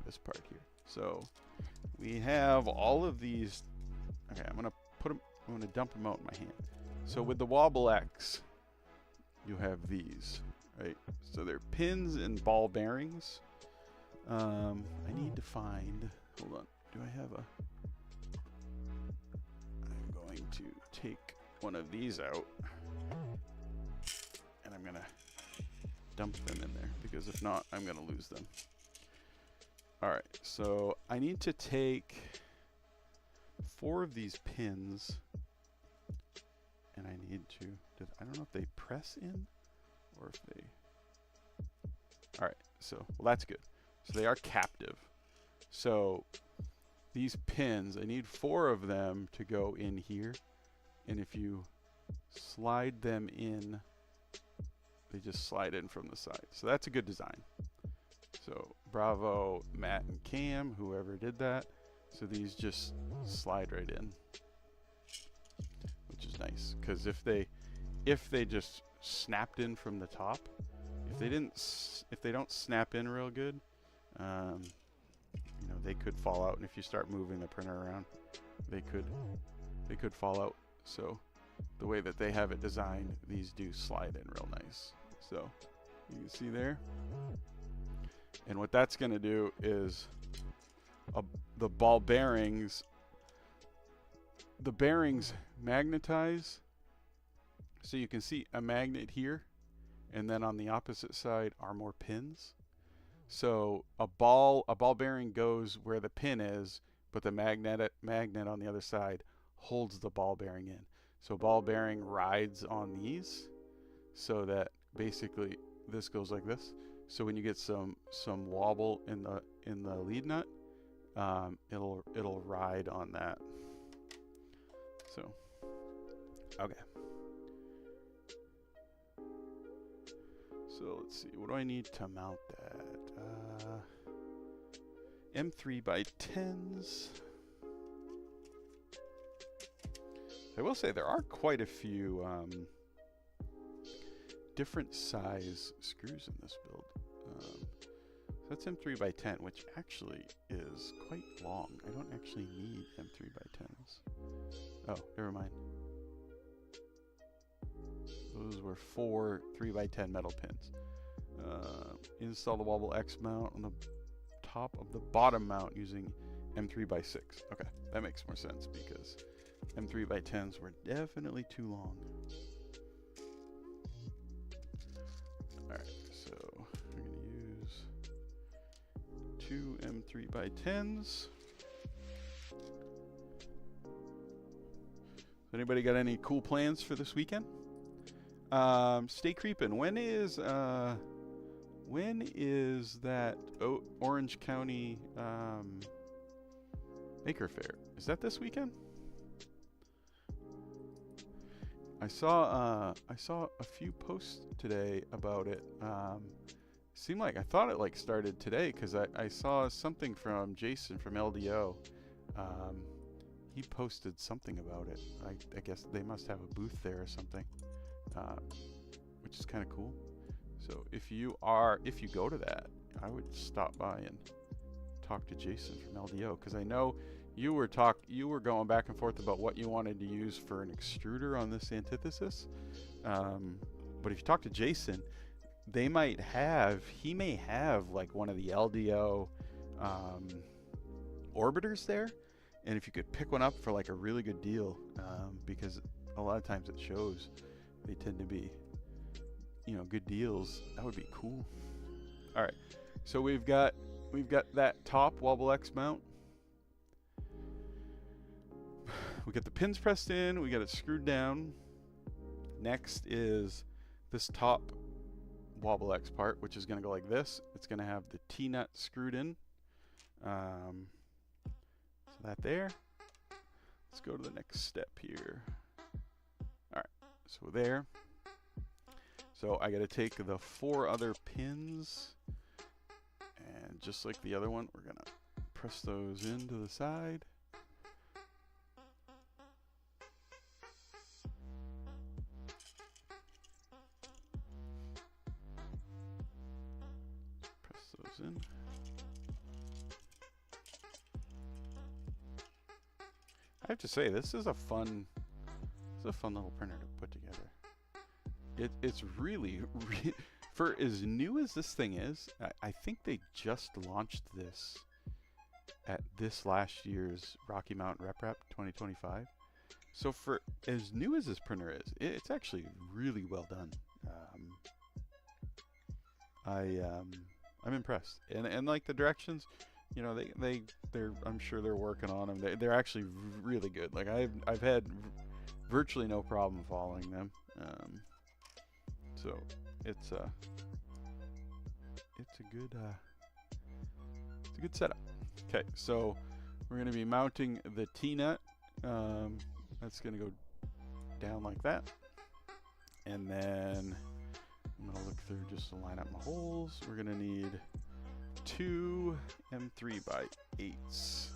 this part here. So we have all of these. Okay, I'm gonna dump them out in my hand. So with the Wobble X, you have these, right? So they're pins and ball bearings. I need to find. Hold on. Do I have a? I'm going to take one of these out, and I'm gonna dump them in there because if not, I'm gonna lose them. All right, so I need to take 4 of these pins, and I need to, I don't know if they press in or if they, all right, so, well, that's good. So they are captive. So these pins, I need 4 of them to go in here, and if you slide them in, they just slide in from the side. So that's a good design. So bravo, Matt and Cam, whoever did that. So these just slide right in, which is nice because if they just snapped in from the top, if they don't snap in real good, you know, they could fall out. And if you start moving the printer around, they could fall out. So the way that they have it designed, these do slide in real nice. So you can see there. And what that's going to do is the ball bearings, the bearings magnetize. So you can see a magnet here, and then on the opposite side are more pins. So a ball bearing goes where the pin is, but the magnet on the other side holds the ball bearing in. So ball bearing rides on these, so that basically this goes like this. So when you get some wobble in the lead nut, it'll ride on that. So okay. So let's see, what do I need to mount that? M3x10s. I will say there are quite a few different size screws in this build. So that's M3x10, which actually is quite long. I don't actually need M3x10s. Oh, never mind. Those were 4 3x10 metal pins. Install the Wobble X mount on the top of the bottom mount using M3x6. Okay, that makes more sense because M3x10s were definitely too long. Alright, so we're going to use 2 M3x10s. Anybody got any cool plans for this weekend? Stay creeping. When is that Orange County Maker Faire? Is that this weekend? I saw a few posts today about it. Seemed like I thought it like started today because I saw something from Jason from LDO. He posted something about it. I guess they must have a booth there or something, which is kind of cool. So if you go to that, I would stop by and talk to Jason from LDO because I know you were going back and forth about what you wanted to use for an extruder on this Antithesis. But if you talk to Jason, he may have like one of the LDO orbiters there. And if you could pick one up for like a really good deal, because a lot of times it shows they tend to be, good deals, that would be cool. All right, so we've got that top Wobble X mount. We got the pins pressed in, we got it screwed down. Next is this top Wobble X part, which is going to go like this. It's going to have the T-nut screwed in. So that there. Let's go to the next step here. All right, so there. So I got to take the 4 other pins, and just like the other one, we're going to press those into the side. Press those in. I have to say, this is a fun little printer to put together. It's really, for as new as this thing is, I think they just launched this at this last year's Rocky Mountain Rep 2025. So for as new as this printer is, it's actually really well done. I'm impressed, and like the directions, they're I'm sure they're working on them. They're actually really good. Like I've had virtually no problem following them. So it's a good setup. Okay, so we're going to be mounting the T-nut. That's going to go down like that, and then I'm going to look through just to line up my holes. We're going to need 2 M3x8s.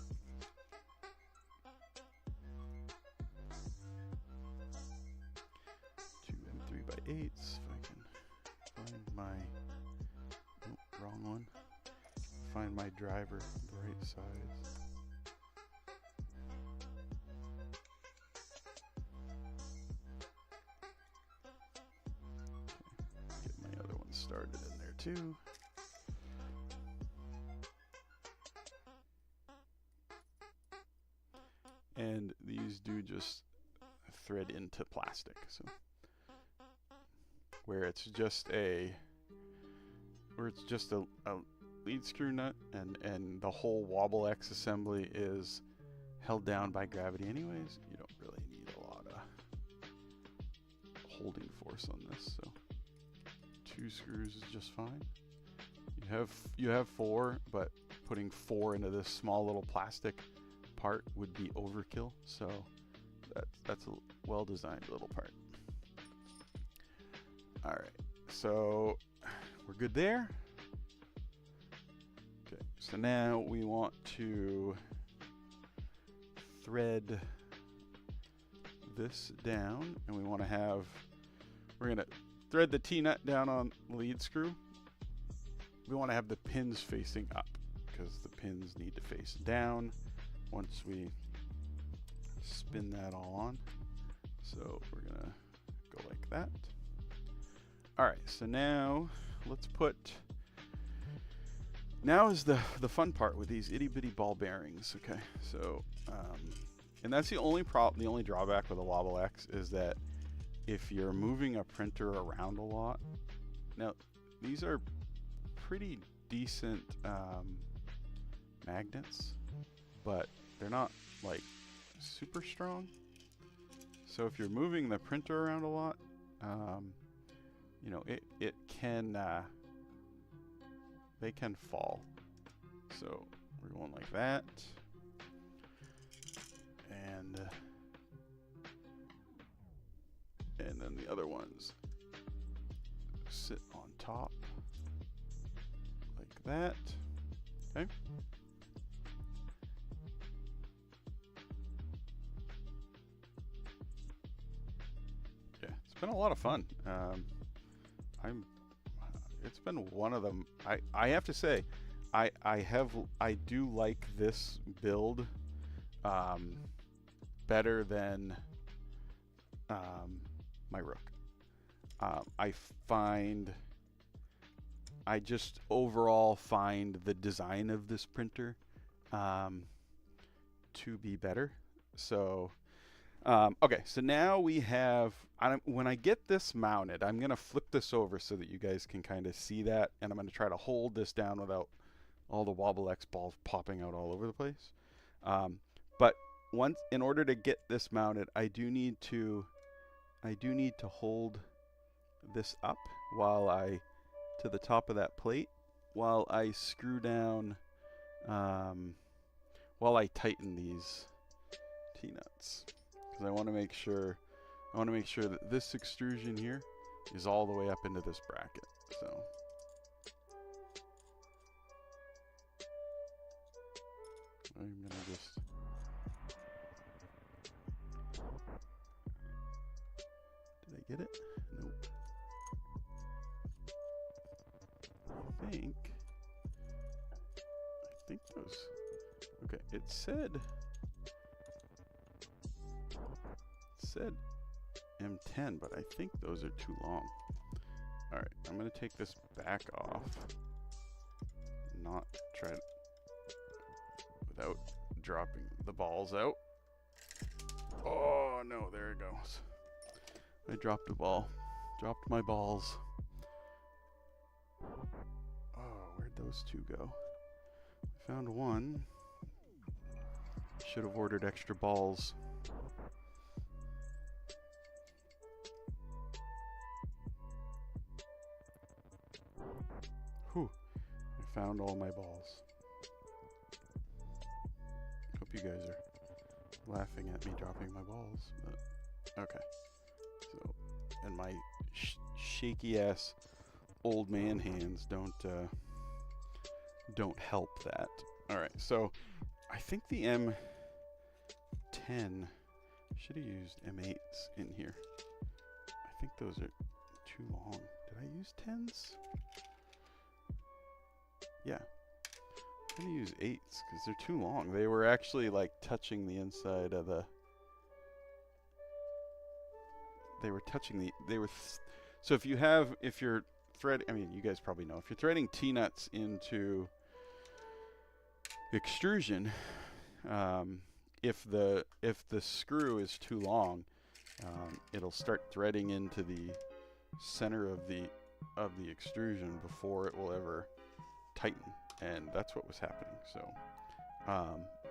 2 M3x8s. If I can find my, wrong one. Find my driver the right size. Okay. Get my other one started in there too. And these do just thread into plastic, so where it's just a lead screw nut, and the whole Wobble X assembly is held down by gravity anyways. You don't really need a lot of holding force on this, so 2 screws is just fine. You have 4, but putting 4 into this small little plastic part would be overkill, so that's a well designed little part. All right, so we're good there. Okay, so now we want to thread this down, and we want to have, we're going to thread the T-nut down on the lead screw. We want to have the pins facing up because the pins need to face down once we spin that all on. So we're going to go like that. All right, so now let's put, now is the fun part with these itty bitty ball bearings. Okay, so and that's the only problem, the only drawback with a Wobble X is that if you're moving a printer around a lot, now these are pretty decent magnets, but they're not like super strong. So if you're moving the printer around a lot, you know, it can, they can fall. So we're going like that. And then the other ones sit on top like that. Okay. Yeah, it's been a lot of fun. It's been one of them. I have to say, I do like this build better than my Rook. I just overall find the design of this printer to be better. So okay, so now we have, when I get this mounted, I'm going to flip this over so that you guys can kind of see that, and I'm going to try to hold this down without all the Wobble X balls popping out all over the place. But in order to get this mounted, I do need to hold this up to the top of that plate while I screw down, while I tighten these T-nuts. Because I want to make sure that this extrusion here is all the way up into this bracket. So I'm gonna just did I get it? Nope. I think those, okay, it said M10, but I think those are too long. All right, I'm gonna take this back off, not try to, without dropping the balls out. Oh no, there it goes. I dropped a ball, dropped my balls. Oh, where'd those two go? I found one. Should have ordered extra balls. Whew, I found all my balls. Hope you guys are laughing at me dropping my balls, but okay. So, and my shaky ass old man hands don't help that. All right, so I think the M10 should have used M8s in here. I think those are too long. Did I use 10s? Yeah, I'm gonna use 8s because they're too long. They were actually like touching the inside of the. They were touching the. They were. So if you're thread, I mean, you guys probably know, if you're threading T-nuts into extrusion, if the screw is too long, it'll start threading into the center of the extrusion before it will ever tighten, and that's what was happening. So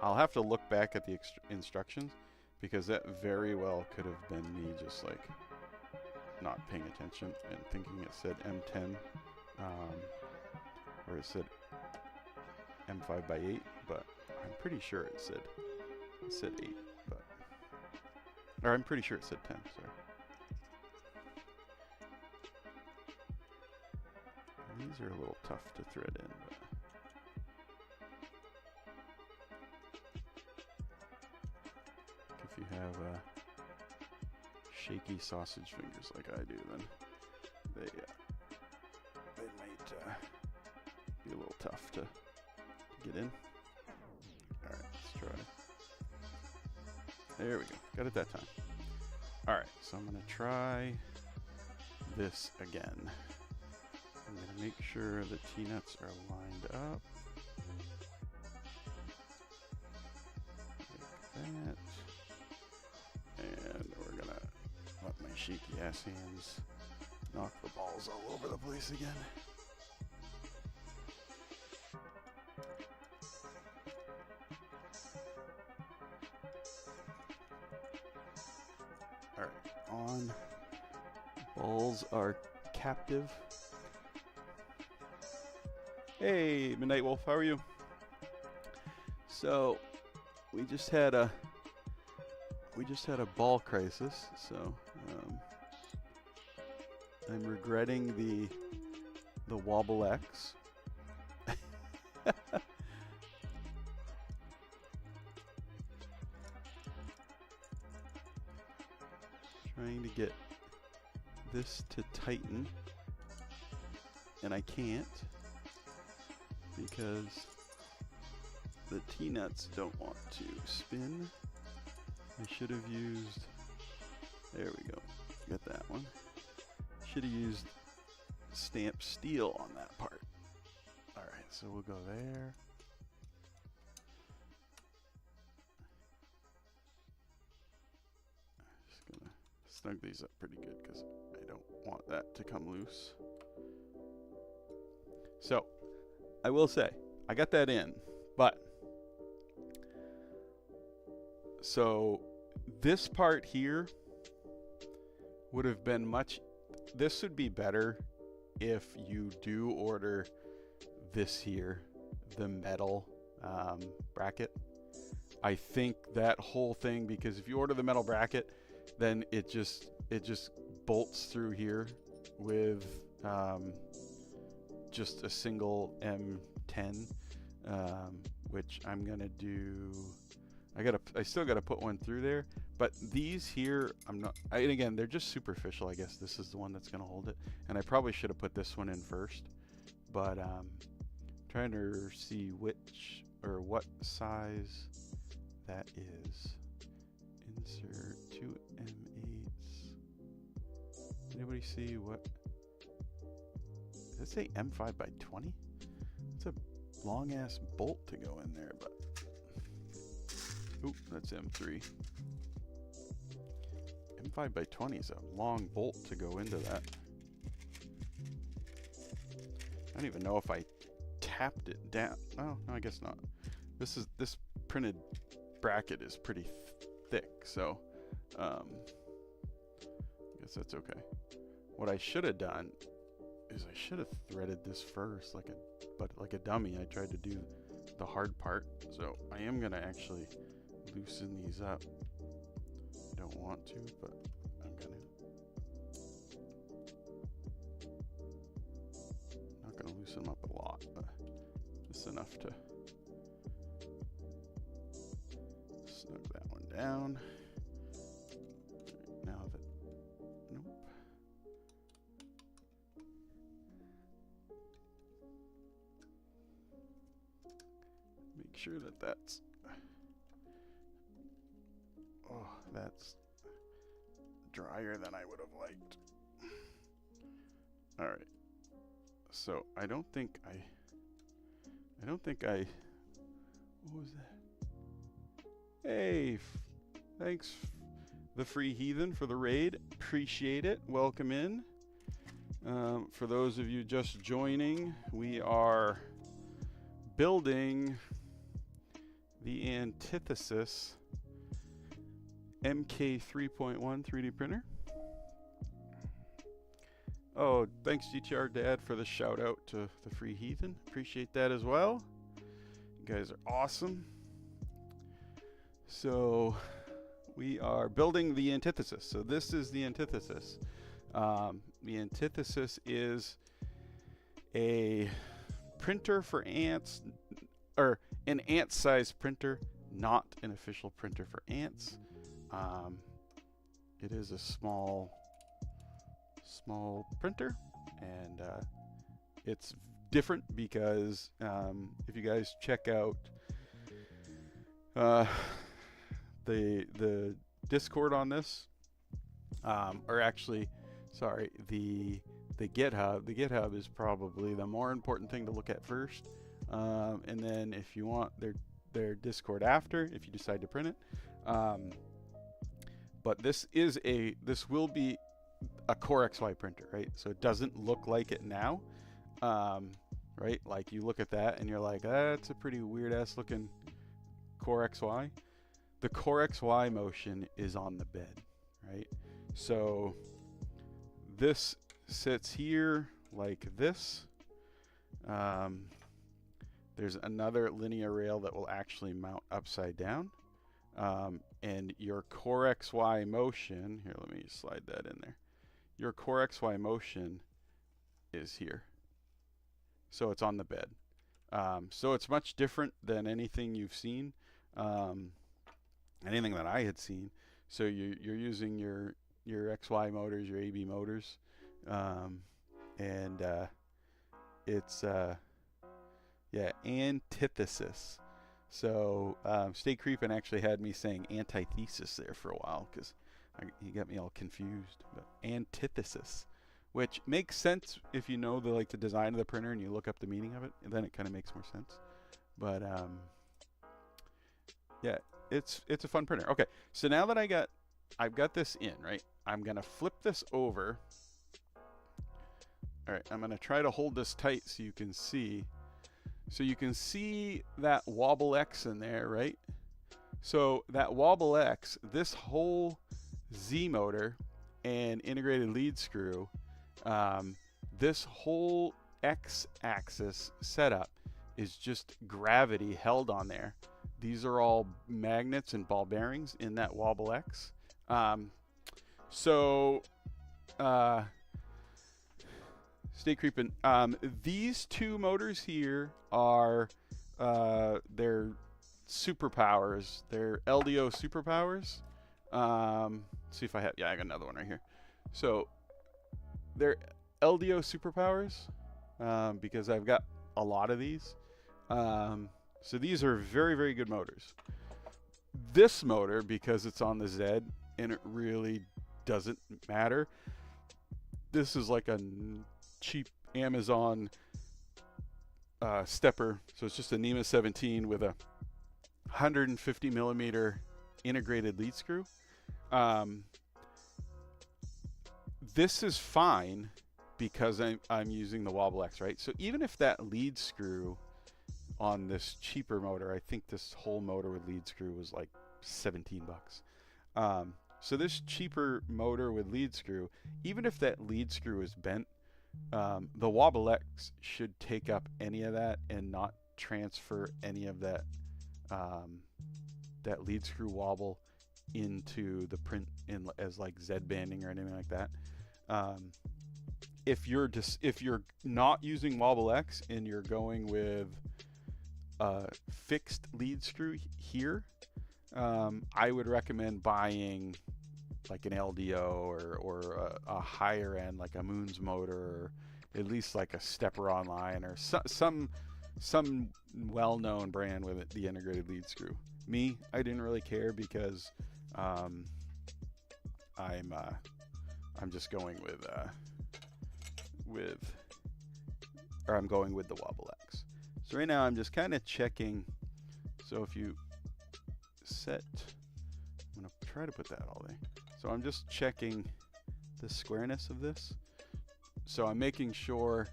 I'll have to look back at the instructions, because that very well could have been me just like not paying attention and thinking it said M10, or it said M5x8, but I'm pretty sure it said 8, but, or I'm pretty sure it said 10, sorry. These are a little tough to thread in, but if you have shaky sausage fingers like I do, then they might be a little tough to get in. All right, let's try. There we go. Got it that time. All right, so I'm going to try this again. I'm going to make sure the T-nuts are lined up. Like that. And we're going to let my shaky ass hands knock the balls all over the place again. All right, on. Balls are captive. Hey, Midnight Wolf, how are you? So, we just had a ball crisis. So, I'm regretting the Wobble X. Trying to get this to tighten, and I can't because the T-nuts don't want to spin. I should have used, there we go, got that one. Should have used stamped steel on that part. All right, so we'll go there. Just gonna snug these up pretty good because I don't want that to come loose. So, I will say, I got that in, but so this part here would have been this would be better if you do order this here, the metal bracket. I think that whole thing, because if you order the metal bracket, then it just bolts through here with just a single M10, which I'm gonna do. I still gotta put one through there, but these here, and again, they're just superficial. I guess this is the one that's gonna hold it, and I probably should have put this one in first, but trying to see which or what size that is. Insert 2 M8s. Anybody see what? Does it say M5 by 20? It's a long ass bolt to go in there, but oop, that's M3. M5 by 20 is a long bolt to go into that. I don't even know if I tapped it down. Oh, no, I guess not. This printed bracket is pretty thick, so I guess that's okay. What I should have done is I should have threaded this first, but like a dummy. I tried to do the hard part, so I am gonna actually loosen these up. I don't want to, but I'm gonna. I'm not gonna loosen them up a lot, but just enough to snug that one down. Now that, nope. Make sure that that's, that's drier than I would have liked. All right. So I don't think I, what was that? Hey, thanks the Free Heathen for the raid. Appreciate it. Welcome in. For those of you just joining, we are building the Antithesis MK3.1 3D printer. Oh, thanks GTR Dad for the shout out to the Free Heathen. Appreciate that as well. You guys are awesome. So we are building the Antithesis. So this is the Antithesis. The Antithesis is a printer for ants, or an ant-sized printer, not an official printer for ants. It is a small printer, and it's different because if you guys check out the Discord on this, or actually, sorry, the GitHub. The GitHub is probably the more important thing to look at first, and then if you want their Discord after, if you decide to print it. But this will be a Core XY printer, right? So it doesn't look like it now, right? Like you look at that and you're like, that's a pretty weird ass looking Core XY. The Core XY motion is on the bed, right? So this sits here like this. There's another linear rail that will actually mount upside down. And your Core XY motion, here, let me slide that in there. Your Core XY motion is here. So it's on the bed. So it's much different than anything you've seen, anything that I had seen. So you're using your XY motors, your AB motors, and it's yeah, Antithesis. So Stay Creepin' actually had me saying Antithesis there for a while because he got me all confused. But Antithesis, which makes sense if you know the design of the printer and you look up the meaning of it, and then it kind of makes more sense. But yeah, it's a fun printer. Okay, so now that I've got this in, right, I'm gonna flip this over. All right, I'm gonna try to hold this tight so you can see. So you can see that Wobble X in there, right? So that Wobble X, this whole Z motor and integrated lead screw, this whole X-axis setup is just gravity held on there. These are all magnets and ball bearings in that Wobble X. Stay creeping. These two motors here are their superpowers. They're LDO superpowers. See if I have. Yeah, I got another one right here. So they're LDO superpowers because I've got a lot of these. So these are very, very good motors. This motor, because it's on the Z and it really doesn't matter. This is like a cheap Amazon stepper, so it's just a NEMA 17 with a 150 millimeter integrated lead screw. This is fine because I'm using the Wobble X, right? So even if that lead screw on this cheaper motor, I think this whole motor with lead screw was like 17 bucks. So this cheaper motor with lead screw, even if that lead screw is bent, the Wobble X should take up any of that and not transfer any of that that lead screw wobble into the print as like Z banding or anything like that. If you're not using Wobble X and you're going with a fixed lead screw here, I would recommend buying like an LDO or a higher end, like a Moons motor, or at least like a Stepper Online or some well-known brand with the integrated lead screw. Me, I didn't really care because I'm just going I'm going with the Wobble X. So right now I'm just kind of checking. So if you set, I'm gonna try to put that all there. So I'm just checking the squareness of this. So I'm making sure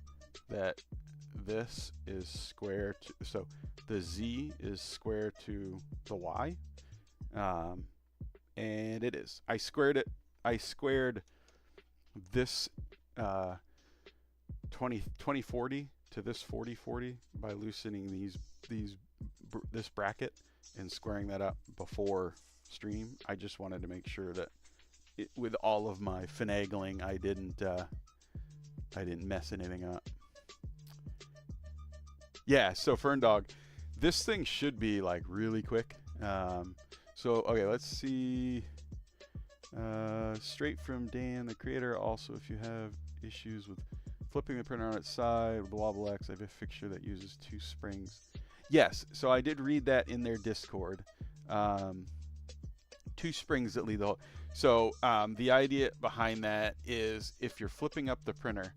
that this is square to, so the Z is square to the Y, and it is. I squared this 2040 to this 4040 by loosening this bracket and squaring that up before stream. I just wanted to make sure that with all of my finagling, I didn't mess anything up. Yeah, so Fern Dog, this thing should be like really quick. So okay, let's see. Straight from Dan, the creator. Also, if you have issues with flipping the printer on its side with the Wobble X, I have a fixture that uses 2 springs. Yes, so I did read that in their Discord. 2 springs that lead the whole. So the idea behind that is if you're flipping up the printer,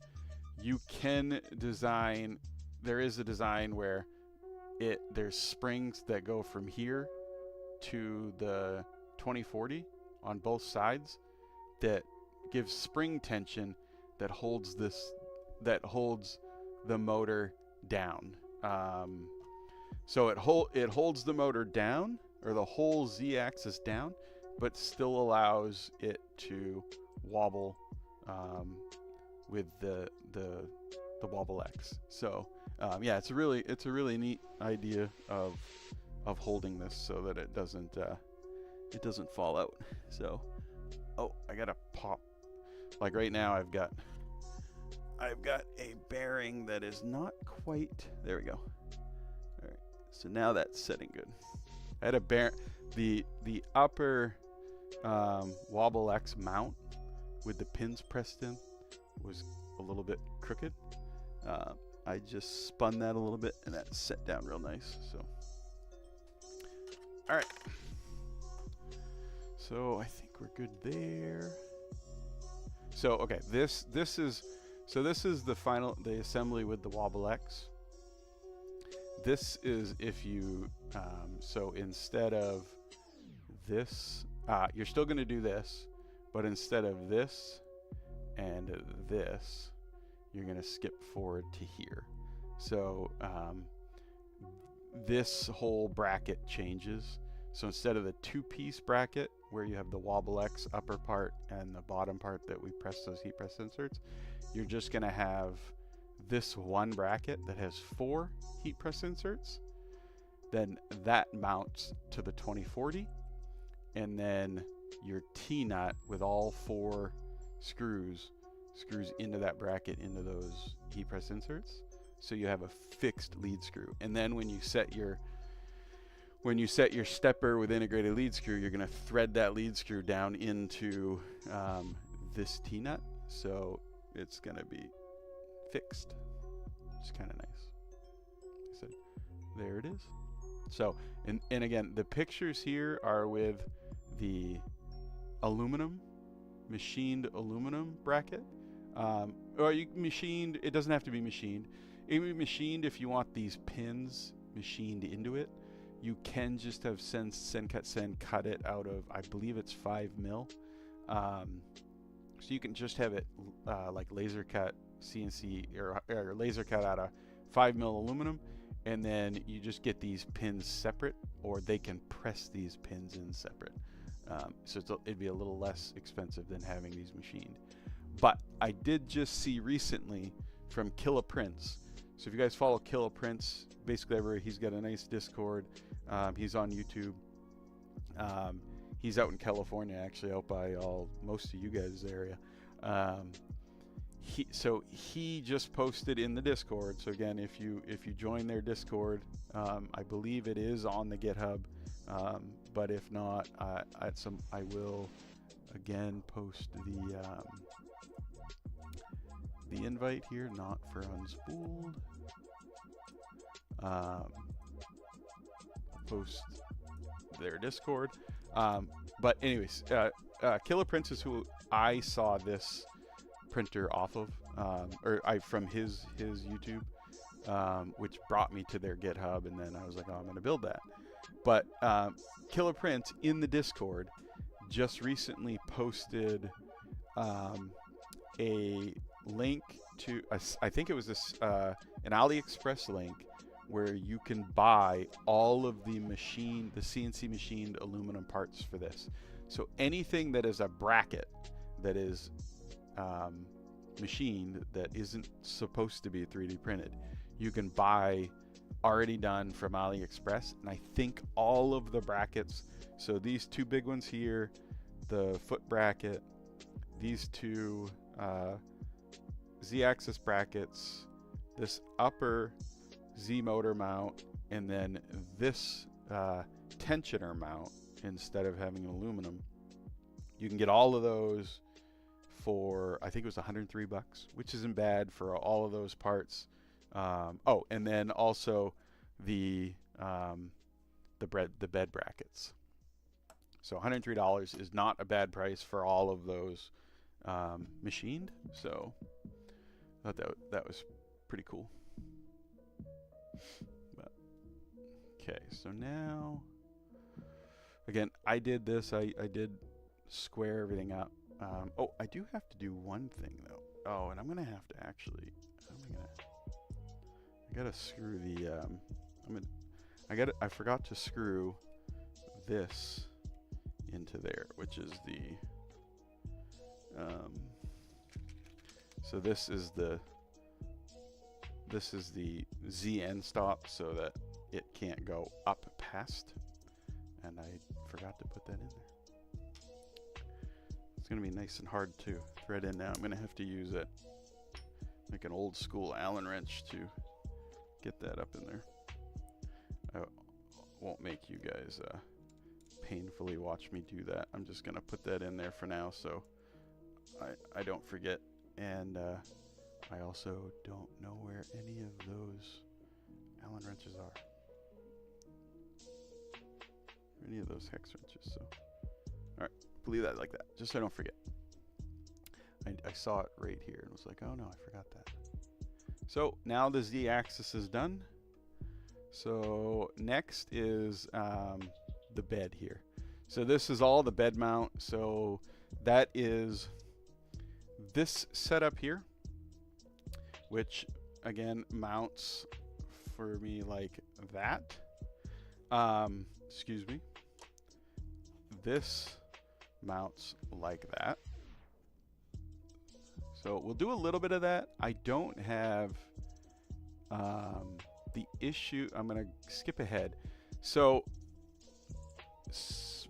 you can design. There is a design where there's springs that go from here to the 2040 on both sides that gives spring tension that holds the motor down. So it holds the motor down, or the whole Z-axis down, but still allows it to wobble with the Wobble X. So yeah, it's a really neat idea of holding this so that it doesn't fall out. So I gotta pop. Like right now, I've got a bearing that is not quite. There we go. All right. So now that's setting good. I had the upper Wobble X mount with the pins pressed in was a little bit crooked. I just spun that a little bit and that set down real nice. So all right. So I think we're good there. So okay, this is the assembly with the Wobble X. This is if you so instead of this, you're still going to do this, but instead of this and this, you're going to skip forward to here. So this whole bracket changes. So instead of the 2-piece bracket where you have the Wobble X upper part and the bottom part that we press those heat press inserts, you're just going to have this one bracket that has 4 heat press inserts. Then that mounts to the 2040, and then your T-nut with all 4 screws into that bracket into those heat press inserts. So you have a fixed lead screw. And then when you set your stepper with integrated lead screw, you're going to thread that lead screw down into this T-nut. So it's going to be fixed. It's kind of nice. So there it is. So, and again, the pictures here are with the machined aluminum bracket. Or you machined, it doesn't have to be machined. It can be machined if you want these pins machined into it. You can just have Sen cut it out of, I believe it's 5 mil. So you can just have it like laser cut CNC or laser cut out of 5 mil aluminum, and then you just get these pins separate, or they can press these pins in separate. So it'd be a little less expensive than having these machined. But I did just see recently from Killa Prints. So if you guys follow Killa Prints, basically everywhere, he's got a nice Discord. He's on YouTube. He's out in California, actually, out by most of you guys' area. He just posted in the Discord. So again, if you join their Discord, I believe it is on the GitHub. But if not, I will again post the invite here, not for Unspooled. Post their Discord. But anyways, Killa Prints is who I saw this printer off of, from his YouTube, which brought me to their GitHub, and then I was like, oh, I'm going to build that. But Killa Prints in the Discord just recently posted a link to I think it was an AliExpress link where you can buy all of the CNC machined aluminum parts for this. So anything that is a bracket that is machined that isn't supposed to be 3D printed, you can buy already done from AliExpress. And I think all of the brackets, so these 2 big ones here, the foot bracket, these 2 Z-axis brackets, this upper Z motor mount, and then this tensioner mount instead of having aluminum. You can get all of those for, I think it was 103 bucks, which isn't bad for all of those parts. Oh, and then also the bed brackets. So $103 is not a bad price for all of those machined. So I thought that was pretty cool. But, okay, so now, again, I did this. I did square everything up. Oh, I do have to do one thing though. Oh, and I'm gonna have to actually. I gotta screw the. I forgot to screw this into there, which is the. So this is the Z end stop, so that it can't go up past. And I forgot to put that in there. It's gonna be nice and hard to thread in now. I'm gonna have to use it like an old school Allen wrench to get that up in there. I won't make you guys painfully watch me do that. I'm just gonna put that in there for now, so I don't forget. And I also don't know where any of those Allen wrenches are. Any of those hex wrenches. So, all right, leave that like that, just so I don't forget. I saw it right here and was like, oh no, I forgot that. So now the Z-axis is done. So next is the bed here. So this is all the bed mount. So that is this setup here, which again mounts for me like that. Excuse me. This mounts like that. So we'll do a little bit of that. I don't have the issue. I'm going to skip ahead. So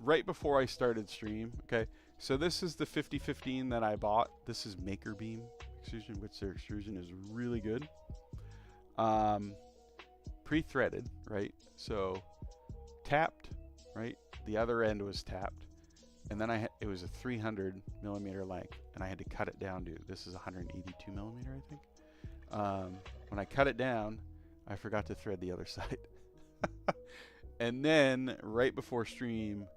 right before I started stream, okay, so this is the 5015 that I bought. This is Maker Beam extrusion, which their extrusion is really good. Pre-threaded, right? So tapped, right? The other end was tapped. And then it was a 300 millimeter length, and I had to cut it down to, this is 182 millimeter, I think. When I cut it down, I forgot to thread the other side. And then right before stream,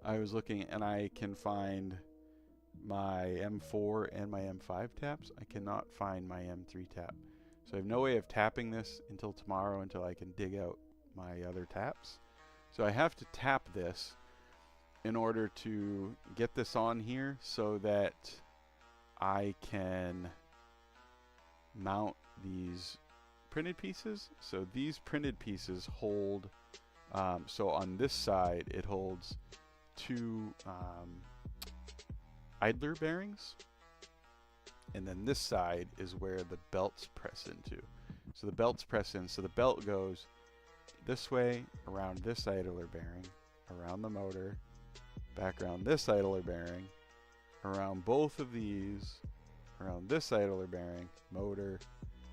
I was looking, and I can find my M4 and my M5 taps. I cannot find my M3 tap. So I have no way of tapping this until tomorrow, until I can dig out my other taps. So I have to tap this in order to get this on here so that I can mount these printed pieces. So these printed pieces hold, so on this side it holds two idler bearings, and then this side is where the belts press into. So the belts press in, so the belt goes this way around this idler bearing, around the motor, back around this idler bearing, around both of these, around this idler bearing, motor,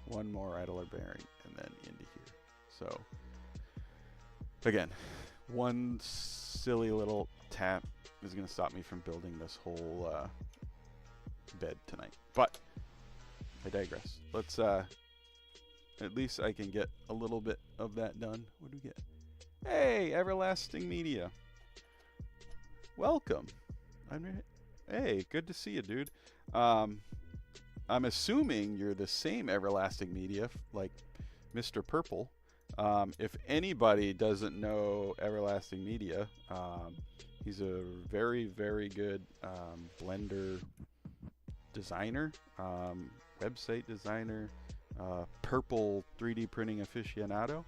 one more idler bearing, and then into here. So again, one silly little tap is going to stop me from building this whole bed tonight. But I digress. Let's at least I can get a little bit of that done. What do we get? Hey, Everlasting Media. Welcome. Hey, good to see you, dude. I'm assuming you're the same Everlasting Media, like Mr. Purple. If anybody doesn't know Everlasting Media, he's a very, very good Blender designer, website designer, Purple 3D printing aficionado.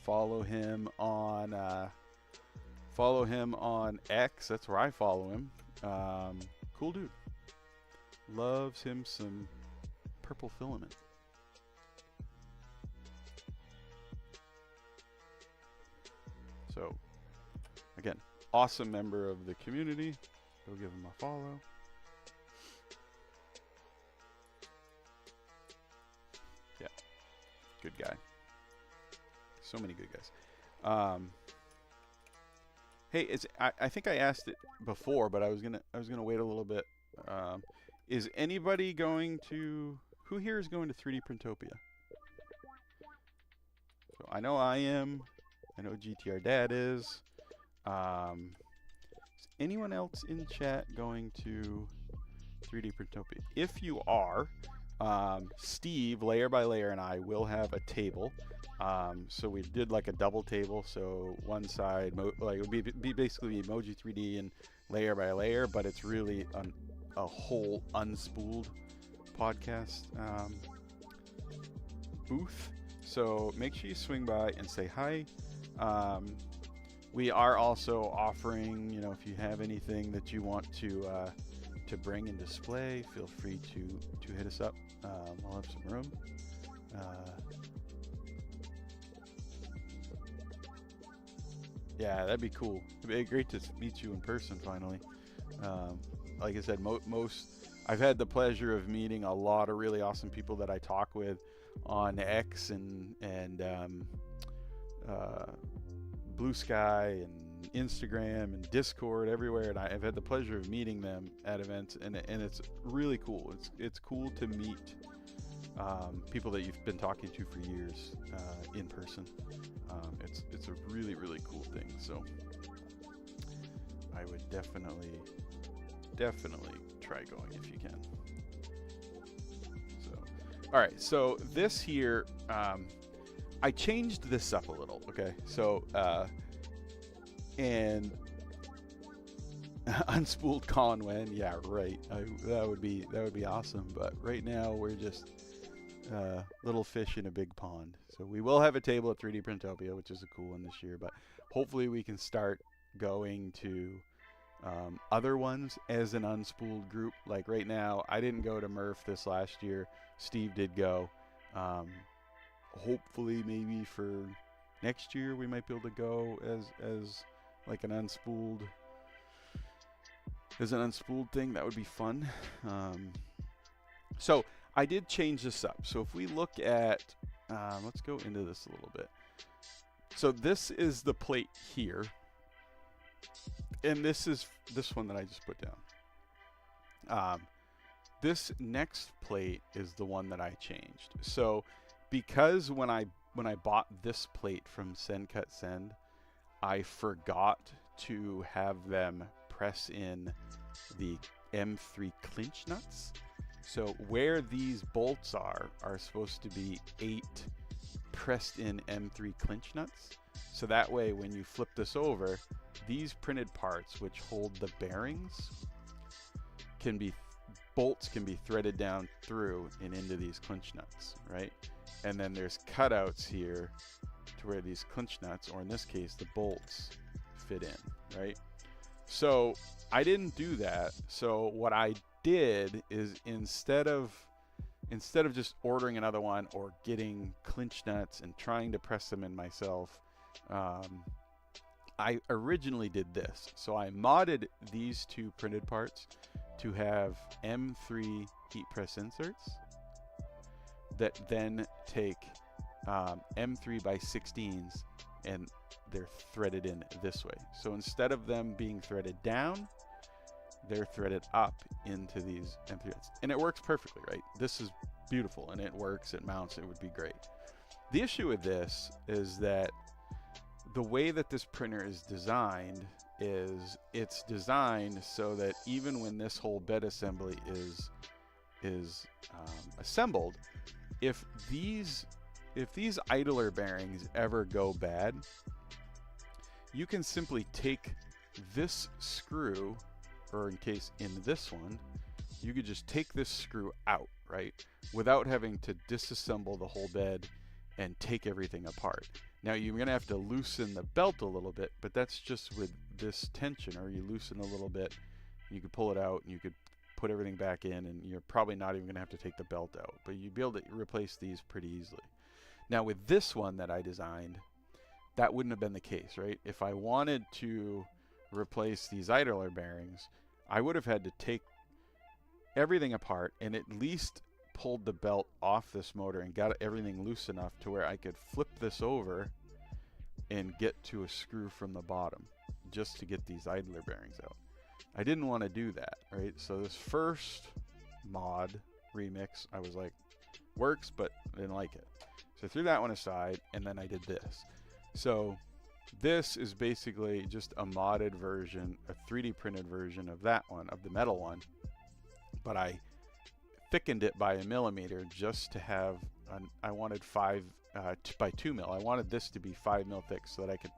Follow him on X. That's where I follow him. Cool dude. Loves him some purple filament. So again, awesome member of the community. Go give him a follow. Yeah, good guy. So many good guys. Hey, I think I asked it before, but I was gonna wait a little bit. Is anybody going to? Who here is going to 3D Printopia? So I know I am. I know GTR Dad is. Is anyone else in chat going to 3D Printopia? If you are, Steve, Layer by Layer, and I will have a table. So we did like a double table. So one side, like it would be basically Emoji 3D and Layer by Layer, but it's really a whole unspooled podcast booth. So make sure you swing by and say hi. We are also offering, you know, if you have anything that you want to bring and display, feel free to hit us up. We'll have some room. Yeah, that'd be cool. It'd be great to meet you in person finally. Like I said, I've had the pleasure of meeting a lot of really awesome people that I talk with on X and Blue Sky and Instagram and Discord, everywhere, and I've had the pleasure of meeting them at events, and it's really cool. It's cool to meet people that you've been talking to for years in person. It's a really, really cool thing. So I would definitely try going if you can. So, all right. So this here, I changed this up a little. Okay. So and unspooled Conwen, yeah, right. That would be awesome. But right now we're just little fish in a big pond. So we will have a table at 3D Printopia, which is a cool one this year. But hopefully we can start going to other ones as an unspooled group. Like right now, I didn't go to Murph this last year. Steve did go. Hopefully, maybe for next year, we might be able to go as like an unspooled thing. That would be fun. So I did change this up. So if we look at, let's go into this a little bit. So this is the plate here. And this is this one that I just put down. This next plate is the one that I changed. So because when I bought this plate from Send Cut Send, I forgot to have them press in the M3 clinch nuts. So where these bolts are supposed to be 8 pressed in M3 clinch nuts. So that way when you flip this over, these printed parts which hold the bearings bolts can be threaded down through and into these clinch nuts, right? And then there's cutouts here to where these clinch nuts, or in this case the bolts, fit in, right? So I didn't do that. So what I did is instead of just ordering another one or getting clinch nuts and trying to press them in myself, I originally did this. So I modded these two printed parts to have M3 heat press inserts that then take M3 by 16s and they're threaded in this way. So instead of them being threaded down, they're threaded up into these M3s. And it works perfectly, right? This is beautiful and it works, it mounts, it would be great. The issue with this is that the way that this printer is designed is it's designed so that even when this whole bed assembly is assembled, if these idler bearings ever go bad, you can simply take this screw, or in case in this one, you could just take this screw out, right? Without having to disassemble the whole bed and take everything apart. Now you're gonna have to loosen the belt a little bit, but that's just with this tension, or you loosen a little bit, you could pull it out and you could put everything back in, and you're probably not even gonna have to take the belt out, but you'd be able to replace these pretty easily. Now with this one that I designed, that wouldn't have been the case, right? If I wanted to replace these idler bearings, I would have had to take everything apart and at least pulled the belt off this motor and got everything loose enough to where I could flip this over and get to a screw from the bottom just to get these idler bearings out. I didn't want to do that, right? So this first mod remix, I was like, works, but I didn't like it. So I threw that one aside, and then I did this. So this is basically just a modded version, a 3D printed version of that one, of the metal one, but I thickened it by 1 millimeter just to have, I wanted 5 by 2 mil. I wanted this to be 5 mil thick so that I could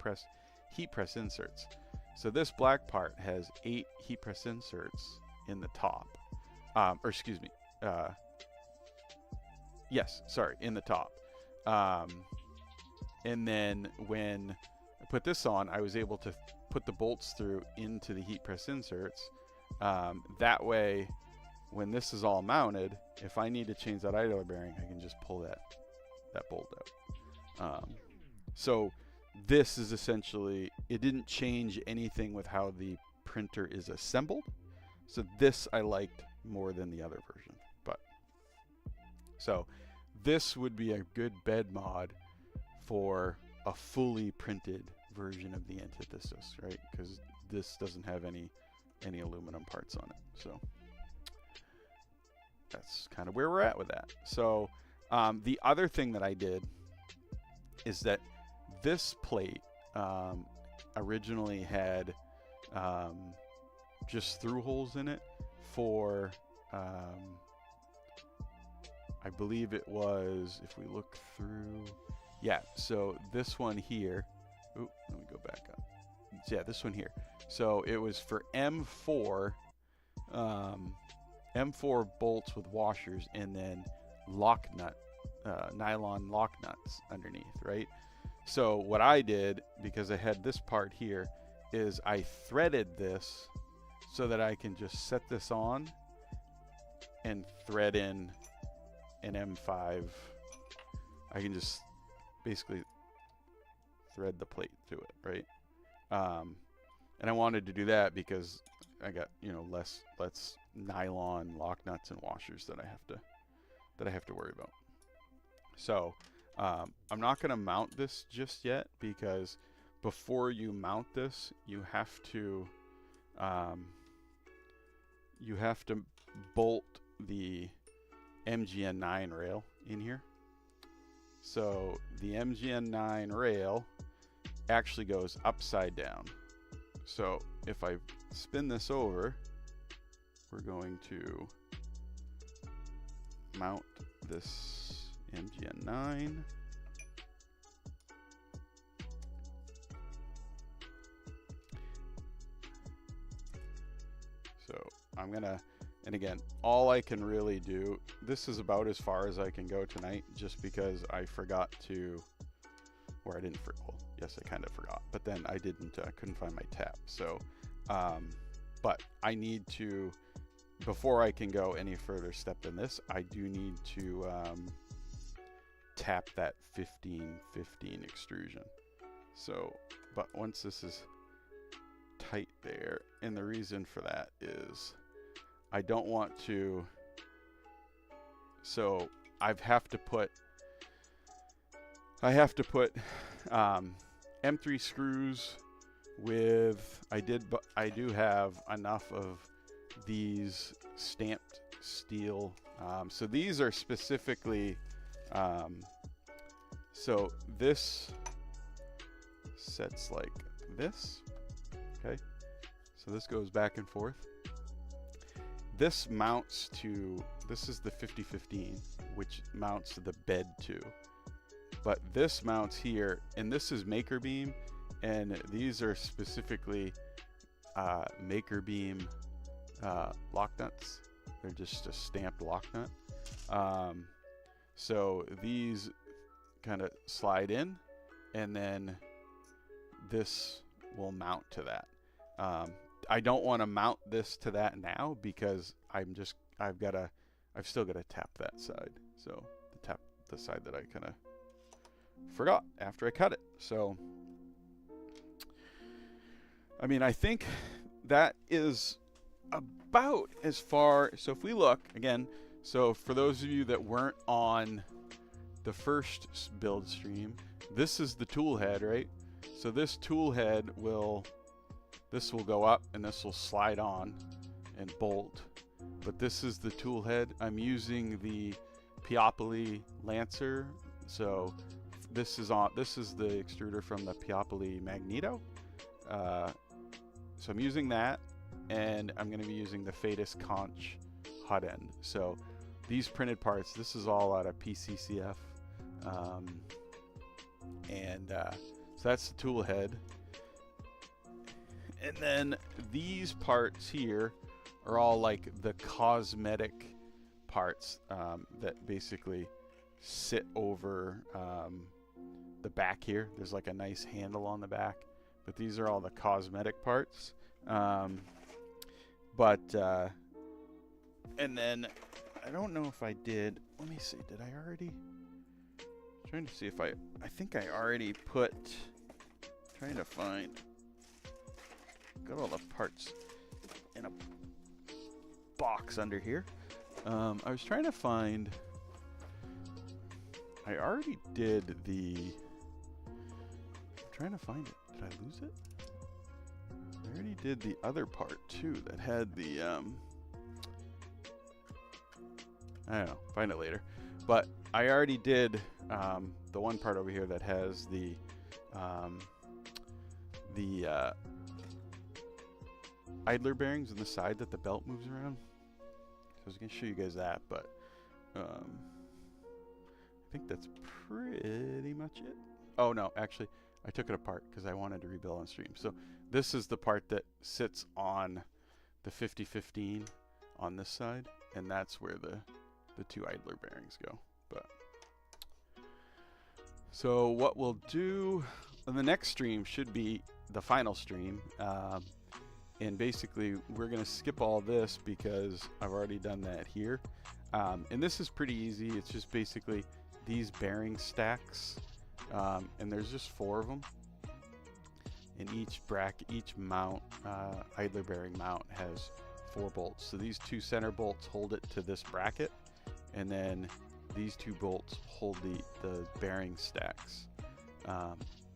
heat press inserts. So this black part has 8 heat press inserts in the top, or excuse me, yes, sorry, in the top. And then when I put this on, I was able to put the bolts through into the heat press inserts. That way, when this is all mounted, if I need to change that idler bearing, I can just pull that bolt out. So this is essentially, it didn't change anything with how the printer is assembled. So this I liked more than the other version. But so this would be a good bed mod for a fully printed version of the Antithesis, right? Because this doesn't have any aluminum parts on it. So that's kind of where we're at with that. So the other thing that I did is that this plate originally had just through holes in it for I believe it was, if we look through, yeah, so this one here, ooh, let me go back up. Yeah, this one here. So it was for M4 bolts with washers, and then lock nut, nylon lock nuts underneath, right? So what I did, because I had this part here, is I threaded this so that I can just set this on and thread in an M5. I can just basically thread the plate through it, right? And I wanted to do that because I got, you know, less nylon lock nuts and washers that I have to worry about. So I'm not going to mount this just yet, because before you mount this, you have to bolt the MGN9 rail in here. So the MGN9 rail actually goes upside down. So if I spin this over, we're going to mount this MGN9. So I'm gonna, and again, all I can really do, this is about as far as I can go tonight, just because I forgot to, or I didn't forget, well, yes, I kind of forgot, but then I didn't, couldn't find my tap. So, but I need to, before I can go any further step than this, I do need to tap that 15-15 extrusion. So, but once this is tight there, and the reason for that is I don't want to, so I have to put M3 screws with, I do have enough of these stamped steel. So these are specifically, so this sets like this, okay? So this goes back and forth. This mounts to, this is the 50-15, which mounts to the bed too. But this mounts here, and this is Maker Beam, and these are specifically Maker Beam lock nuts. They're just a stamped lock nut. So these kind of slide in, and then this will mount to that. I don't want to mount this to that now, because I've still got to tap that side. So tap the side that I kind of forgot after I cut it. So I mean, I think that is about as far. So if we look again, so for those of you that weren't on the first build stream, this is the tool head, right? So this tool head this will go up and this will slide on and bolt. But this is the tool head. I'm using the Piopoli Lancer. So this is the extruder from the Piopoli Magneto. So I'm using that, and I'm going to be using the Fadis Conch hot end. So these printed parts, this is all out of PCCF. So that's the tool head. And then these parts here are all like the cosmetic parts that basically sit over the back here. There's like a nice handle on the back, but these are all the cosmetic parts. And then I don't know if I did, let me see, did I already? I'm trying to see if I think I already put, trying to find, got all the parts in a box under here. I was trying to find, I already did the, I'm trying to find it. Did I lose it? I already did the other part too that had the, I don't know, find it later. But I already did the one part over here that has the idler bearings on the side that the belt moves around. So I was going to show you guys that, but I think that's pretty much it. Oh no, actually I took it apart because I wanted to rebuild on stream. So this is the part that sits on the 5015 on this side, and that's where the two idler bearings go. But so what we'll do on the next stream should be the final stream, and basically we're going to skip all this because I've already done that here, and this is pretty easy. It's just basically these bearing stacks, and there's just 4 of them, and each mount, idler bearing mount, has 4 bolts. So these 2 center bolts hold it to this bracket, and then these 2 bolts hold the bearing stacks.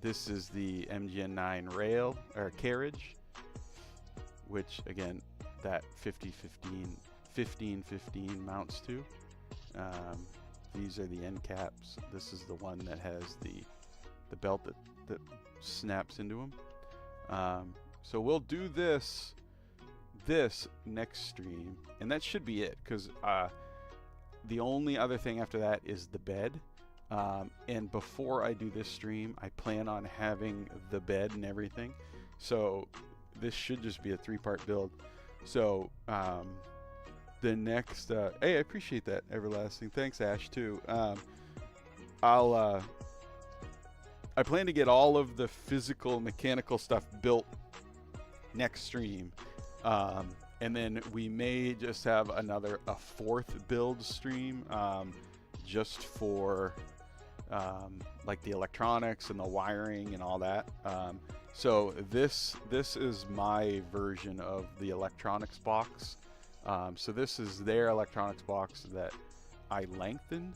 This is the MGN9 rail or carriage, which again that 1515 mounts to. These are the end caps. This is the one that has the belt that snaps into them. So we'll do this next stream, and that should be it, because the only other thing after that is the bed. And before I do this stream, I plan on having the bed and everything. So this should just be a 3-part build. So the next, hey, I appreciate that, Everlasting. Thanks, Ash, too. I plan to get all of the physical, mechanical stuff built next stream. And then we may just have a 4th build stream, just for like the electronics and the wiring and all that. So this is my version of the electronics box. So this is their electronics box that I lengthened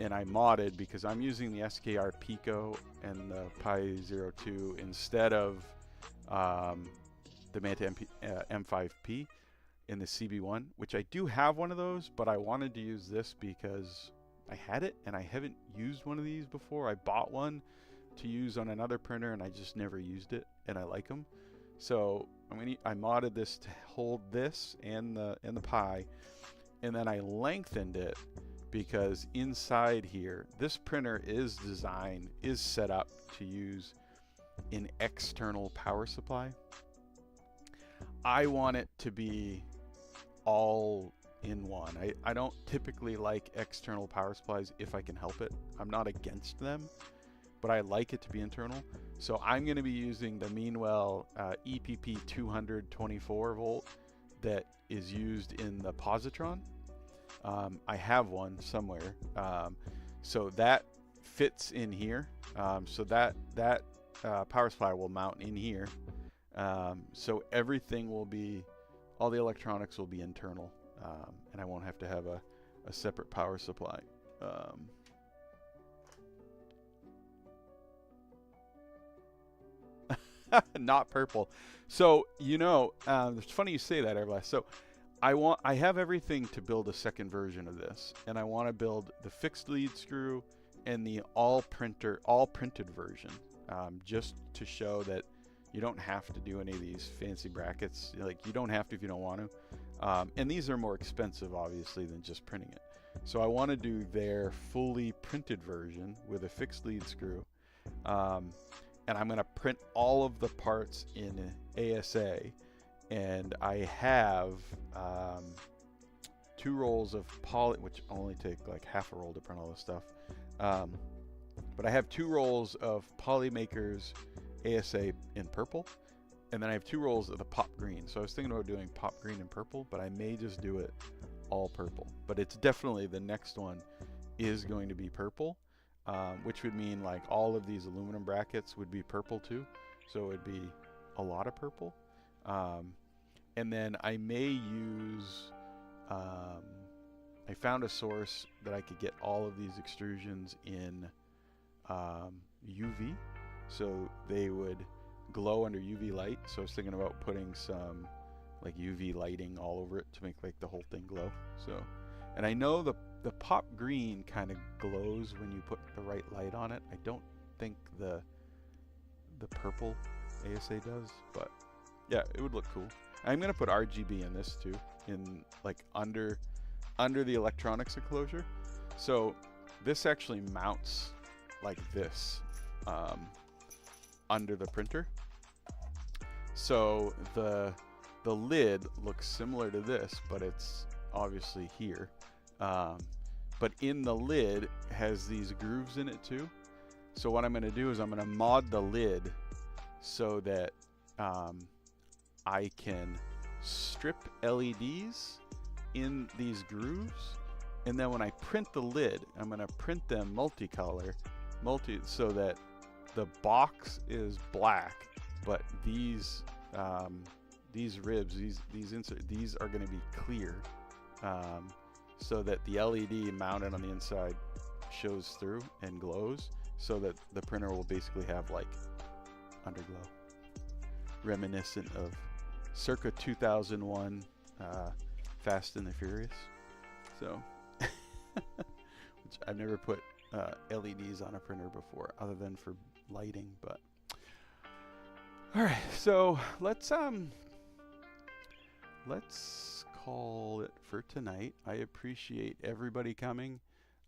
and I modded because I'm using the SKR Pico and the Pi 02 instead of the Manta M5P in the CB1, which I do have one of those, but I wanted to use this because I had it and I haven't used one of these before. I bought one to use on another printer and I just never used it, and I like them. So I modded this to hold this and the Pi, and then I lengthened it because inside here, this printer is set up to use an external power supply. I want it to be all in one. I don't typically like external power supplies if I can help it. I'm not against them, but I like it to be internal. So I'm going to be using the Meanwell EPP 224 volt that is used in the positron. I have one somewhere. So that fits in here. So that power supply will mount in here. So everything will be, all the electronics will be internal, and I won't have to have a separate power supply. Not purple. So, it's funny you say that, Everlast. So I have everything to build a second version of this, and I want to build the fixed lead screw and the all printed version, just to show that you don't have to do any of these fancy brackets. Like, you don't have to if you don't want to. And these are more expensive, obviously, than just printing it. So I want to do their fully printed version with a fixed lead screw. And I'm going to print all of the parts in ASA. And I have 2 rolls of poly, which only take like half a roll to print all this stuff. But I have 2 rolls of Polymakers ASA in purple, and then I have 2 rolls of the pop green. So I was thinking about doing pop green and purple, but I may just do it all purple. But it's definitely, the next one is going to be purple, which would mean like all of these aluminum brackets would be purple too. So it would be a lot of purple. And then I may use, I found a source that I could get all of these extrusions in UV, so they would glow under UV light. So I was thinking about putting some like UV lighting all over it to make like the whole thing glow. So, and I know the pop green kind of glows when you put the right light on it. I don't think the purple ASA does, but yeah, it would look cool. I'm gonna put RGB in this too, in like under the electronics enclosure. So this actually mounts like this under the printer. So the lid looks similar to this, but it's obviously here. But in the lid has these grooves in it too. So what I'm gonna do is I'm gonna mod the lid so that I can strip LEDs in these grooves, and then when I print the lid, I'm going to print them multicolor, so that the box is black, but these ribs, these are going to be clear, so that the LED mounted on the inside shows through and glows, so that the printer will basically have like underglow, reminiscent of circa 2001 Fast and the Furious. So which I've never put LEDs on a printer before other than for lighting. But all right, so let's call it for tonight. I appreciate everybody coming.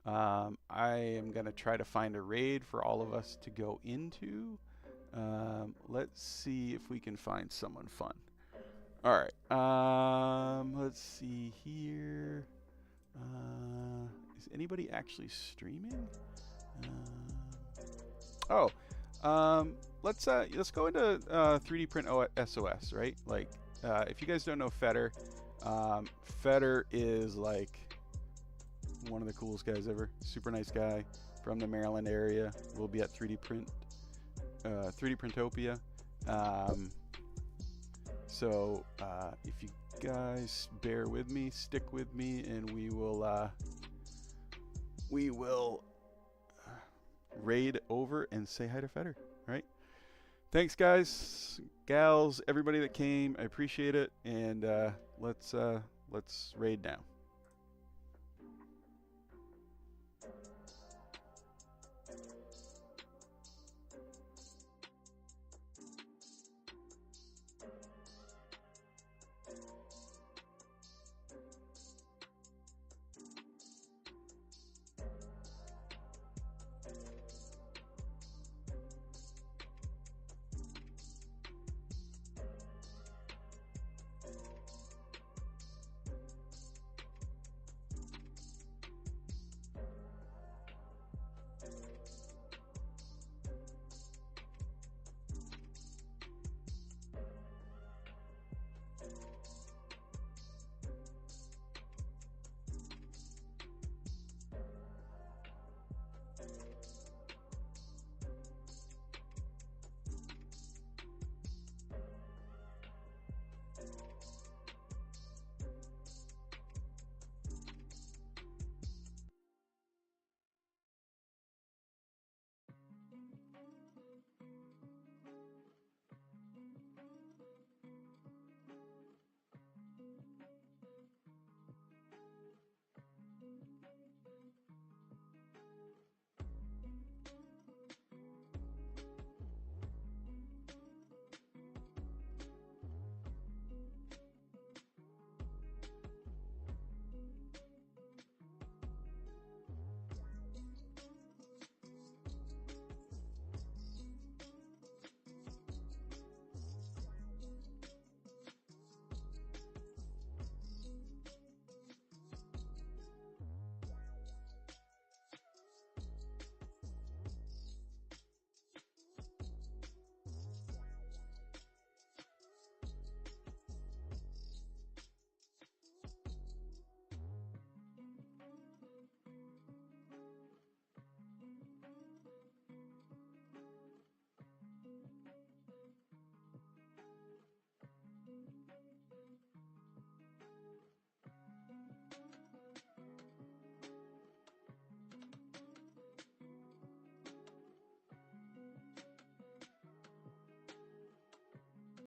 I am gonna try to find a raid for all of us to go into. Let's see if we can find someone fun. All right. Let's see here. Is anybody actually streaming? Let's go into 3D Print SOS, right? Like, if you guys don't know Feder, Feder is like one of the coolest guys ever. Super nice guy from the Maryland area. We'll be at 3D Printopia. So if you guys bear with me, stick with me, and we will raid over and say hi to Feder. All right. Thanks, guys, gals, everybody that came. I appreciate it, and let's raid now.